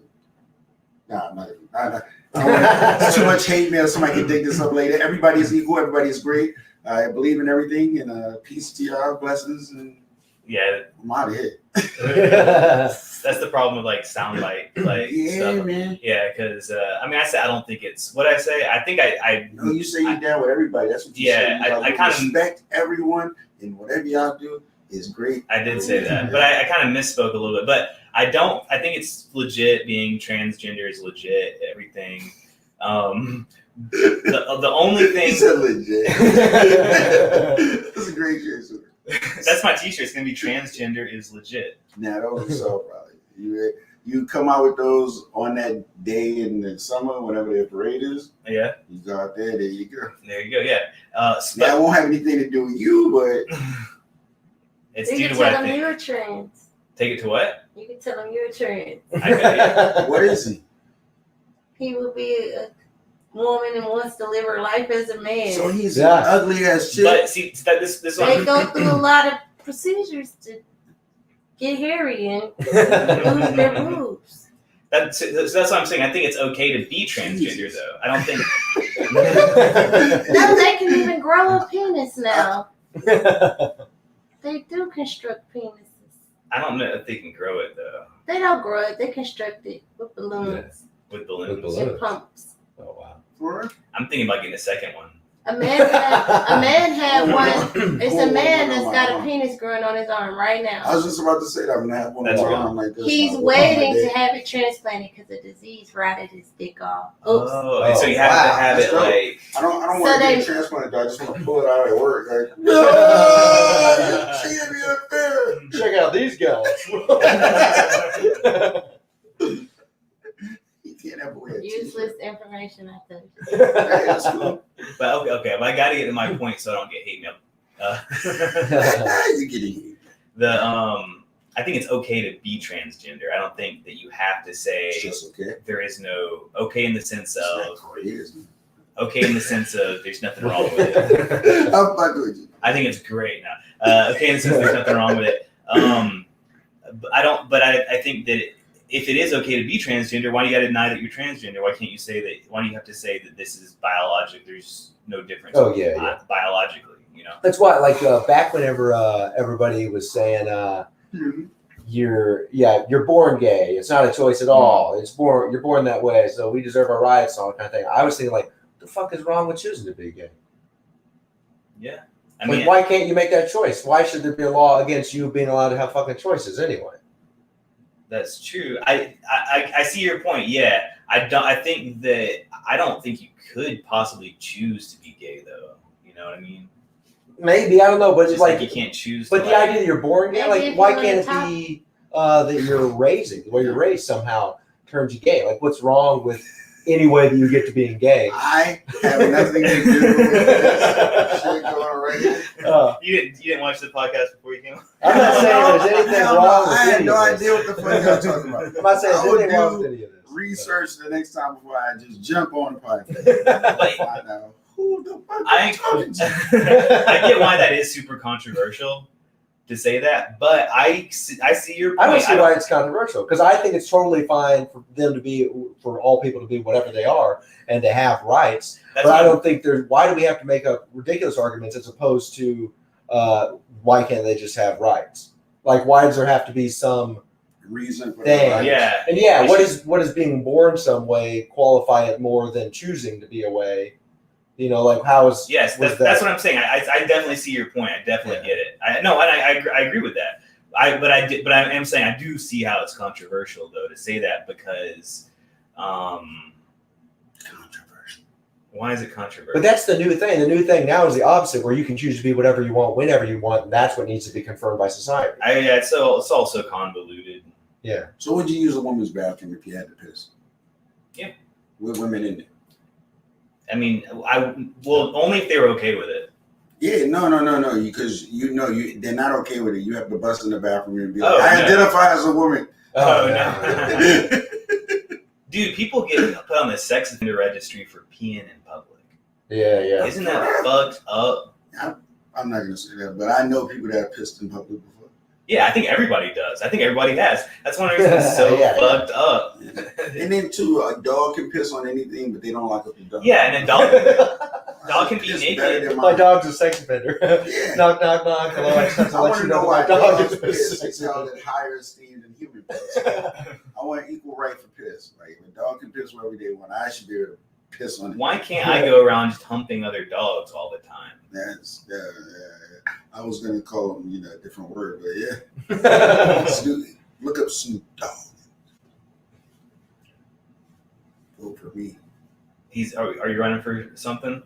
[SPEAKER 2] Nah, I don't want too much hate mail. Somebody can dig this up later. Everybody is equal. Everybody is great. I believe in everything, and peace to y'all, blessings, and
[SPEAKER 1] yeah,
[SPEAKER 2] I'm out of here.
[SPEAKER 1] that's the problem with like soundbite stuff.
[SPEAKER 2] Man.
[SPEAKER 1] Yeah, because I mean, I don't think it's what I say. I think I
[SPEAKER 2] No, you say you're down with everybody. That's what you say.
[SPEAKER 1] I kind of
[SPEAKER 2] respect everyone, and whatever y'all do is great.
[SPEAKER 1] I did say that, but I kind of misspoke a little bit. But I think it's legit. Being transgender is legit. Everything. The only thing.
[SPEAKER 2] He said legit. That's a great choice.
[SPEAKER 1] That's my t-shirt. It's gonna be transgender is legit.
[SPEAKER 2] Nah, those are so probably. You come out with those on that day in the summer, whenever their parade is.
[SPEAKER 1] Yeah.
[SPEAKER 2] You go out there. There you go.
[SPEAKER 1] There you go. Yeah.
[SPEAKER 2] Now, it won't have anything to do with you, but
[SPEAKER 1] it's
[SPEAKER 4] You
[SPEAKER 1] due
[SPEAKER 4] can
[SPEAKER 1] to what
[SPEAKER 4] tell
[SPEAKER 1] I
[SPEAKER 4] him
[SPEAKER 1] think.
[SPEAKER 4] you're trans.
[SPEAKER 1] Take it to what?
[SPEAKER 4] You can tell him you're trans.
[SPEAKER 1] I could, yeah.
[SPEAKER 2] what is he?
[SPEAKER 4] He will be a woman and wants to live her life as a man.
[SPEAKER 2] So he's
[SPEAKER 3] Yeah.
[SPEAKER 2] ugly as shit.
[SPEAKER 1] But see, this
[SPEAKER 4] They
[SPEAKER 1] one.
[SPEAKER 4] go through a lot of procedures to get hairy and lose their boobs.
[SPEAKER 1] That's what I'm saying. I think it's okay to be transgender, though. I don't think.
[SPEAKER 4] No, they can even grow a penis now. They do construct penises.
[SPEAKER 1] I don't know if they can grow it though
[SPEAKER 4] They don't grow it. They construct it with balloons
[SPEAKER 1] with balloons.
[SPEAKER 3] With balloons.
[SPEAKER 4] and pumps.
[SPEAKER 3] Oh wow.
[SPEAKER 2] For real?
[SPEAKER 1] I'm thinking about getting a second one.
[SPEAKER 4] A man had one. It's a man that's got a penis growing on his arm right
[SPEAKER 2] I
[SPEAKER 4] now.
[SPEAKER 2] was just about to say that. I'm gonna have one
[SPEAKER 1] That's
[SPEAKER 2] on my
[SPEAKER 1] real.
[SPEAKER 2] arm like this.
[SPEAKER 4] He's
[SPEAKER 2] I'll
[SPEAKER 4] waiting
[SPEAKER 2] put it
[SPEAKER 4] to
[SPEAKER 2] on my
[SPEAKER 4] have it transplanted because a disease rotted his dick off. Oops.
[SPEAKER 1] Oh, and so you have
[SPEAKER 3] wow.
[SPEAKER 1] to have it
[SPEAKER 2] That's dope.
[SPEAKER 1] like.
[SPEAKER 2] day. I don't
[SPEAKER 4] So
[SPEAKER 2] want to
[SPEAKER 4] they-
[SPEAKER 2] get a transplant. I just want to pull it out at work. Like,
[SPEAKER 3] No!
[SPEAKER 2] she had me up there.
[SPEAKER 3] Check out these guys.
[SPEAKER 2] You can't have a weird
[SPEAKER 4] Useless information, I think.
[SPEAKER 2] Hey, that's cool.
[SPEAKER 1] But okay. But I got to get to my point so I don't get hate mail.
[SPEAKER 2] You getting
[SPEAKER 1] I think it's okay to be transgender. I don't think that you have to say
[SPEAKER 2] It's just okay.
[SPEAKER 1] there is no okay in the sense
[SPEAKER 2] It's not
[SPEAKER 1] of
[SPEAKER 2] great, isn't
[SPEAKER 1] okay in the sense of there's nothing wrong with it.
[SPEAKER 2] it? I'm fucking with you.
[SPEAKER 1] I think it's great now. Okay in the sense there's nothing wrong with it. But I think that if it is okay to be transgender, why do you got to deny that you're transgender? Why can't you say that? Why do you have to say that this is biologic? There's no difference.
[SPEAKER 3] Oh, yeah.
[SPEAKER 1] Biologically, you know.
[SPEAKER 3] That's why, like, back whenever everybody was saying, you're born gay. It's not a choice at all. You're born that way. So we deserve our rights, all that kind of thing. I was thinking, like, what the fuck is wrong with choosing to be gay?
[SPEAKER 1] Yeah, I mean,
[SPEAKER 3] Why can't you make that choice? Why should there be a law against you being allowed to have fucking choices anyway?
[SPEAKER 1] that's true. I see your point. Yeah, I don't think you could possibly choose to be gay though. You know what I mean?
[SPEAKER 3] Maybe, I don't know, but
[SPEAKER 1] Just
[SPEAKER 3] it's like
[SPEAKER 1] you can't choose.
[SPEAKER 3] But the idea that you're born gay,
[SPEAKER 4] Maybe
[SPEAKER 3] like,
[SPEAKER 4] if
[SPEAKER 3] why
[SPEAKER 4] you were
[SPEAKER 3] can't it
[SPEAKER 4] top-
[SPEAKER 3] be that you're raising, the way you're raised somehow turns you gay? Like, what's wrong with any way that you get to being gay?
[SPEAKER 2] I have nothing to do with this shit going right here.
[SPEAKER 1] you didn't watch the podcast before you came on?
[SPEAKER 3] I'm not saying there's anything
[SPEAKER 2] Hell no,
[SPEAKER 3] wrong with
[SPEAKER 2] I had
[SPEAKER 3] any
[SPEAKER 2] no
[SPEAKER 3] of this.
[SPEAKER 2] idea what the fuck y'all talking about.
[SPEAKER 3] I'm not saying
[SPEAKER 2] I
[SPEAKER 3] there's
[SPEAKER 2] would
[SPEAKER 3] anything wrong
[SPEAKER 2] do
[SPEAKER 3] with any of this.
[SPEAKER 2] Research the next time before I just jump on the podcast.
[SPEAKER 1] Like,
[SPEAKER 2] Find out who the fuck
[SPEAKER 1] I
[SPEAKER 2] you talking to.
[SPEAKER 1] I get why that is super controversial to say that, but I see your point.
[SPEAKER 3] I don't see why it's controversial, because I think it's totally fine for all people to be whatever they are and to have rights.
[SPEAKER 1] That's
[SPEAKER 3] But I
[SPEAKER 1] what-
[SPEAKER 3] don't think why do we have to make up ridiculous arguments as opposed to why can't they just have rights? Like, why does there have to be some
[SPEAKER 2] Reason for
[SPEAKER 3] Dang.
[SPEAKER 2] the right.
[SPEAKER 1] Yeah.
[SPEAKER 3] And yeah,
[SPEAKER 1] We
[SPEAKER 3] what
[SPEAKER 1] should-
[SPEAKER 3] is being born some way qualify it more than choosing to be a way? You know, like how is
[SPEAKER 1] Yes,
[SPEAKER 3] was
[SPEAKER 1] that's what I'm saying. I definitely see your point. I definitely get it. I agree with that. But I am saying I do see how it's controversial though to say that because,
[SPEAKER 2] Controversial.
[SPEAKER 1] why is it controversial?
[SPEAKER 3] But that's the new thing. The new thing now is the opposite, where you can choose to be whatever you want, whenever you want, and that's what needs to be confirmed by society.
[SPEAKER 1] It's also convoluted.
[SPEAKER 3] Yeah.
[SPEAKER 2] So would you use a woman's bathroom if you had to piss?
[SPEAKER 1] Yeah.
[SPEAKER 2] With women in it?
[SPEAKER 1] I mean, only if they were okay with it.
[SPEAKER 2] Yeah, no. Because they're not okay with it. You have to bust in the bathroom and be like,
[SPEAKER 1] Oh,
[SPEAKER 2] I
[SPEAKER 1] no.
[SPEAKER 2] identify as a woman.
[SPEAKER 1] Oh,
[SPEAKER 3] no.
[SPEAKER 1] Dude, people get put on the sex offender registry for peeing in public.
[SPEAKER 3] Yeah.
[SPEAKER 1] Isn't that fucked up?
[SPEAKER 2] I'm not gonna say that, but I know people that have pissed in public before.
[SPEAKER 1] Yeah, I think everybody does. I think everybody has. That's one of the reasons it's so fucked up.
[SPEAKER 2] And then too, a dog can piss on anything, but they don't lock up the dog.
[SPEAKER 1] Yeah, and a dog can be
[SPEAKER 2] Piss
[SPEAKER 1] naked.
[SPEAKER 2] better than
[SPEAKER 3] My
[SPEAKER 2] mine.
[SPEAKER 3] dog's a sex offender.
[SPEAKER 2] Yeah.
[SPEAKER 3] Knock, knock, knock. Hello, I just have to
[SPEAKER 2] I
[SPEAKER 3] let
[SPEAKER 2] want
[SPEAKER 3] you
[SPEAKER 2] to know
[SPEAKER 3] know
[SPEAKER 2] why
[SPEAKER 3] my dog
[SPEAKER 2] dogs
[SPEAKER 3] is a
[SPEAKER 2] piss
[SPEAKER 3] sex
[SPEAKER 2] is held
[SPEAKER 3] offender.
[SPEAKER 2] at higher esteem than human piss. I want equal right for piss. Like, if a dog can piss wherever they want, I should be able to piss on it.
[SPEAKER 1] Why can't I go around just humping other dogs all the time?
[SPEAKER 2] That's I was gonna call them, a different word, but yeah. Look up Snoop Dogg. Vote for me.
[SPEAKER 1] Are you running for something?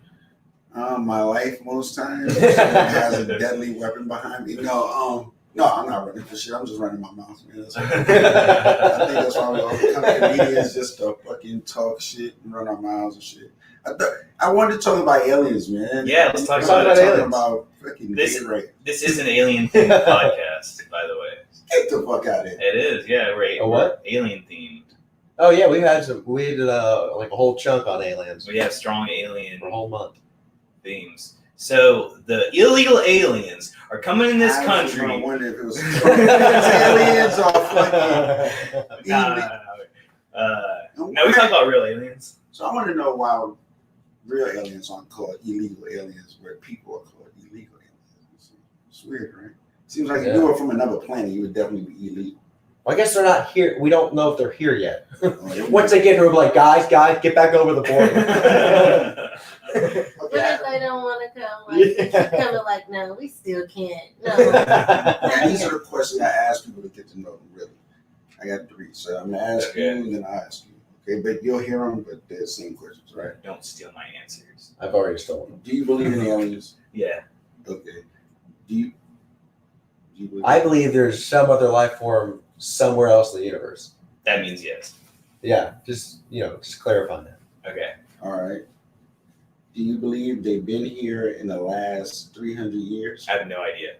[SPEAKER 2] My life most times has a deadly weapon behind me. No, I'm not running for shit. I'm just running my mouth, man. That's what I think that's why we all become comedians, just to fucking talk shit and run our mouths and shit. I wanted to talk about aliens, man.
[SPEAKER 1] Yeah, let's talk
[SPEAKER 3] about
[SPEAKER 2] talking
[SPEAKER 3] aliens.
[SPEAKER 2] about fucking
[SPEAKER 1] This-
[SPEAKER 2] gay rape.
[SPEAKER 1] This is an alien themed podcast, by the way.
[SPEAKER 2] Get the fuck out of here.
[SPEAKER 1] It is, yeah.
[SPEAKER 3] A what?
[SPEAKER 1] We're alien themed.
[SPEAKER 3] Oh yeah, we did like a whole chunk on aliens
[SPEAKER 1] We have strong alien
[SPEAKER 3] for a whole month.
[SPEAKER 1] themes. So the illegal aliens are coming in this
[SPEAKER 2] I
[SPEAKER 1] country.
[SPEAKER 2] wonder if it was aliens or fucking.
[SPEAKER 1] No, we talk about real aliens.
[SPEAKER 2] So I want to know why real aliens aren't called illegal aliens, where people are called illegal aliens. It's weird, right? Seems like if you were from another planet, you would definitely be illegal.
[SPEAKER 3] Well, I guess they're not here. We don't know if they're here yet.
[SPEAKER 2] Oh,
[SPEAKER 3] Once they get here, we'll be like, guys, get back over the border.
[SPEAKER 4] What if they don't want to come? Like,
[SPEAKER 3] Yeah.
[SPEAKER 4] they keep coming like, no, we still can't. No.
[SPEAKER 2] And these are the questions I ask people to get to know them, really. I got 3. So I'm going to ask you, and then I ask you. Okay, but you'll hear them, but they're the same questions, right?
[SPEAKER 1] Don't steal my answers.
[SPEAKER 3] I've already stolen them.
[SPEAKER 2] Do you believe in aliens?
[SPEAKER 1] Yeah.
[SPEAKER 2] Okay. Do you believe
[SPEAKER 3] I believe there's some other life form somewhere else in the universe.
[SPEAKER 1] That means yes.
[SPEAKER 3] Yeah, just clarifying that.
[SPEAKER 1] Okay.
[SPEAKER 2] All right. Do you believe they've been here in the last 300 years?
[SPEAKER 1] I have no idea.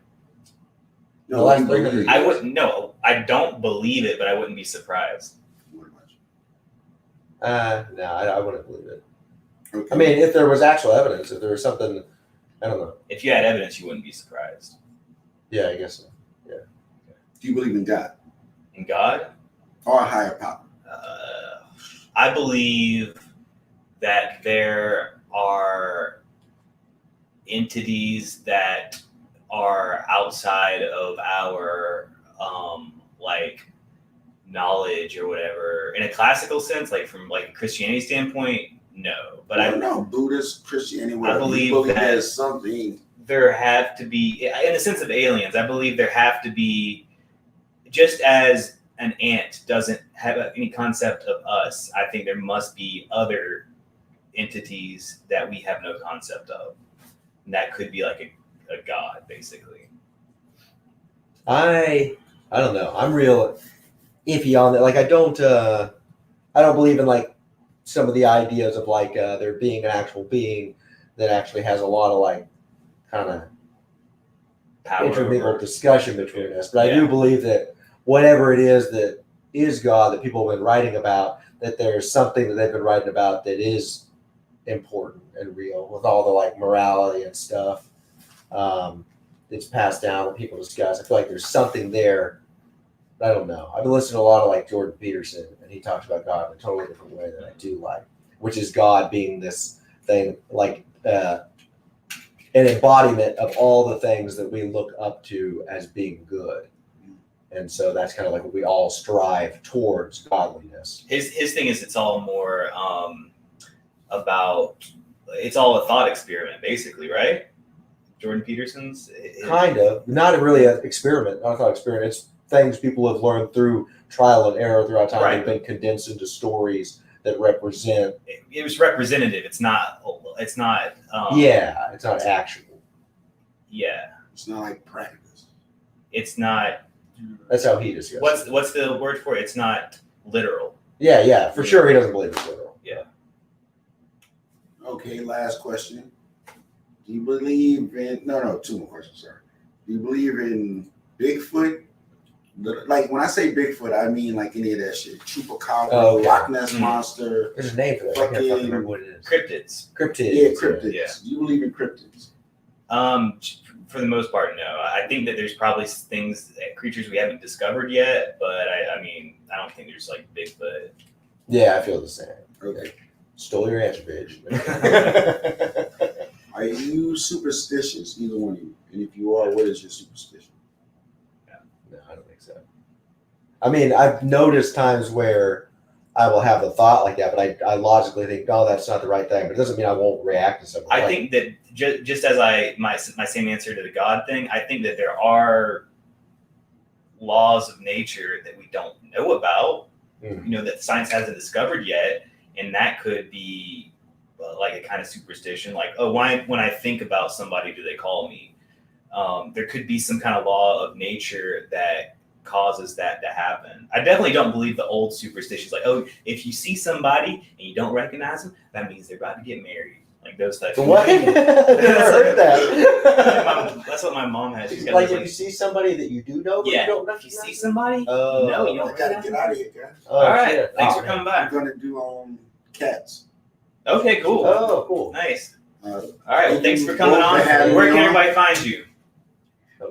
[SPEAKER 2] No,
[SPEAKER 3] The last
[SPEAKER 2] you believe
[SPEAKER 3] 300
[SPEAKER 2] it.
[SPEAKER 1] I wouldn't know. I don't believe it, but I wouldn't be surprised.
[SPEAKER 2] What about you?
[SPEAKER 3] No, I wouldn't believe it.
[SPEAKER 2] Okay.
[SPEAKER 3] I mean, if there was actual evidence, if there was something, I don't know.
[SPEAKER 1] If you had evidence, you wouldn't be surprised.
[SPEAKER 3] Yeah, I guess so.
[SPEAKER 2] Do you believe in God
[SPEAKER 1] In God,
[SPEAKER 2] or a higher power?
[SPEAKER 1] I believe that there are entities that are outside of our knowledge or whatever. In a classical sense, like from like a Christianity standpoint, no. But
[SPEAKER 2] I don't know. Buddhist, Christianity, whatever.
[SPEAKER 1] believe
[SPEAKER 2] you believe
[SPEAKER 1] that-
[SPEAKER 2] there's something.
[SPEAKER 1] there have to be, in the sense of aliens, I believe there have to be, just as an ant doesn't have any concept of us, I think there must be other entities that we have no concept of. And that could be like a god, basically.
[SPEAKER 3] I don't know. I'm real iffy on that. Like, I don't believe in like some of the ideas of like there being an actual being that actually has a lot of like kind of
[SPEAKER 1] Power
[SPEAKER 3] intermingled
[SPEAKER 1] over-
[SPEAKER 3] discussion between us. But I
[SPEAKER 1] Yeah.
[SPEAKER 3] do believe that whatever it is that is God that people have been writing about, that there's something that they've been writing about that is important and real with all the like morality and stuff that's passed down when people discuss. I feel like there's something there. I don't know. I've been listening to a lot of like Jordan Peterson, and he talks about God in a totally different way that I do like, which is God being this thing like an embodiment of all the things that we look up to as being good. And so that's kind of like what we all strive towards, godliness.
[SPEAKER 1] His thing is it's all more about it's all a thought experiment, basically, right? Jordan Peterson's
[SPEAKER 3] Kind of, not really an experiment. Not a thought experiment. It's things people have learned through trial and error throughout time.
[SPEAKER 1] Right.
[SPEAKER 3] They've been condensed into stories that represent.
[SPEAKER 1] It was representative. It's not. It's not.
[SPEAKER 3] Yeah, it's not actual.
[SPEAKER 1] Yeah,
[SPEAKER 2] It's not like practice.
[SPEAKER 1] it's not.
[SPEAKER 3] That's how he discusses.
[SPEAKER 1] What's the word for it? It's not literal.
[SPEAKER 3] Yeah, for sure. He doesn't believe it's literal.
[SPEAKER 2] Okay, last question. Do you believe in no, two more questions, sorry. Do you believe in Bigfoot? Like when I say Bigfoot, I mean like any of that shit. Chupacabra,
[SPEAKER 3] Oh, okay.
[SPEAKER 2] Loch Ness Monster.
[SPEAKER 3] There's a name for that. I can't fucking remember what it is.
[SPEAKER 1] Cryptids.
[SPEAKER 3] Cryptids.
[SPEAKER 2] Yeah, cryptids.
[SPEAKER 1] Yeah.
[SPEAKER 2] Do you believe in cryptids?
[SPEAKER 1] For the most part, no. I think that there's probably creatures we haven't discovered yet, but I mean, I don't think there's like Bigfoot.
[SPEAKER 3] Yeah, I feel the same.
[SPEAKER 2] Okay.
[SPEAKER 3] Stole your answer, bitch.
[SPEAKER 2] Are you superstitious, either one of you? And if you are, what is your superstition?
[SPEAKER 3] No, I don't think so. I mean, I've noticed times where I will have a thought like that, but I logically think, oh, that's not the right thing. But it doesn't mean I won't react to something.
[SPEAKER 1] I think that just as my same answer to the God thing, I think that there are laws of nature that we don't know about, that science hasn't discovered yet, and that could be like a kind of superstition. Like, oh, when I think about somebody, do they call me? There could be some kind of law of nature that causes that to happen. I definitely don't believe the old superstitions like, oh, if you see somebody and you don't recognize them, that means they're about to get married. Like those types of
[SPEAKER 3] what? I've never heard that.
[SPEAKER 1] That's what my mom has. She's got
[SPEAKER 3] Like
[SPEAKER 1] this,
[SPEAKER 3] if you see somebody that you do know, but
[SPEAKER 1] yeah,
[SPEAKER 3] you don't
[SPEAKER 1] if you see somebody,
[SPEAKER 3] Oh.
[SPEAKER 1] no, you
[SPEAKER 2] I
[SPEAKER 1] don't
[SPEAKER 2] gotta
[SPEAKER 1] recognize
[SPEAKER 2] get
[SPEAKER 1] them.
[SPEAKER 2] out of here, guys.
[SPEAKER 3] Oh,
[SPEAKER 1] All right,
[SPEAKER 3] shit.
[SPEAKER 1] thanks
[SPEAKER 3] Oh,
[SPEAKER 1] for
[SPEAKER 3] man.
[SPEAKER 1] coming
[SPEAKER 2] I'm
[SPEAKER 1] by.
[SPEAKER 2] gonna do cats.
[SPEAKER 1] Okay, cool.
[SPEAKER 3] Oh, cool.
[SPEAKER 1] Nice.
[SPEAKER 2] Uh,
[SPEAKER 1] All right, well, thanks for
[SPEAKER 2] you
[SPEAKER 1] coming
[SPEAKER 2] both
[SPEAKER 1] on.
[SPEAKER 2] for having
[SPEAKER 1] Where
[SPEAKER 2] me
[SPEAKER 1] can
[SPEAKER 2] on.
[SPEAKER 1] everybody find you?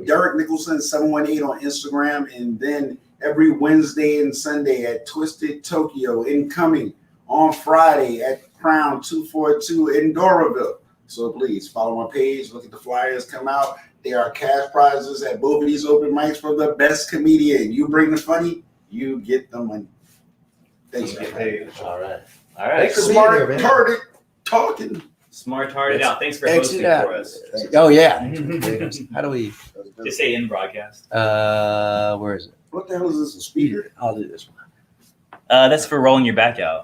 [SPEAKER 2] Derek Nicholson 718 on Instagram, and then every Wednesday and Sunday at Twisted Tokyo, incoming on Friday at Crown 242 in Doraville. So please follow my page, look at the flyers come out. There are cash prizes at both of these open mics for the best comedian. You bring the funny, you get the money. Thanks,
[SPEAKER 1] You
[SPEAKER 2] man.
[SPEAKER 1] get paid.
[SPEAKER 3] All right.
[SPEAKER 1] All right.
[SPEAKER 3] Thanks for being here, man.
[SPEAKER 2] Smart-hearted talking.
[SPEAKER 1] Smartarded out. Thanks for
[SPEAKER 5] Exit
[SPEAKER 1] hosting
[SPEAKER 5] out.
[SPEAKER 1] for us.
[SPEAKER 5] Oh yeah. How do we?
[SPEAKER 1] Just say in broadcast.
[SPEAKER 5] Where is it?
[SPEAKER 2] What the hell is this, a speaker?
[SPEAKER 5] I'll do this one.
[SPEAKER 1] That's for rolling your back out.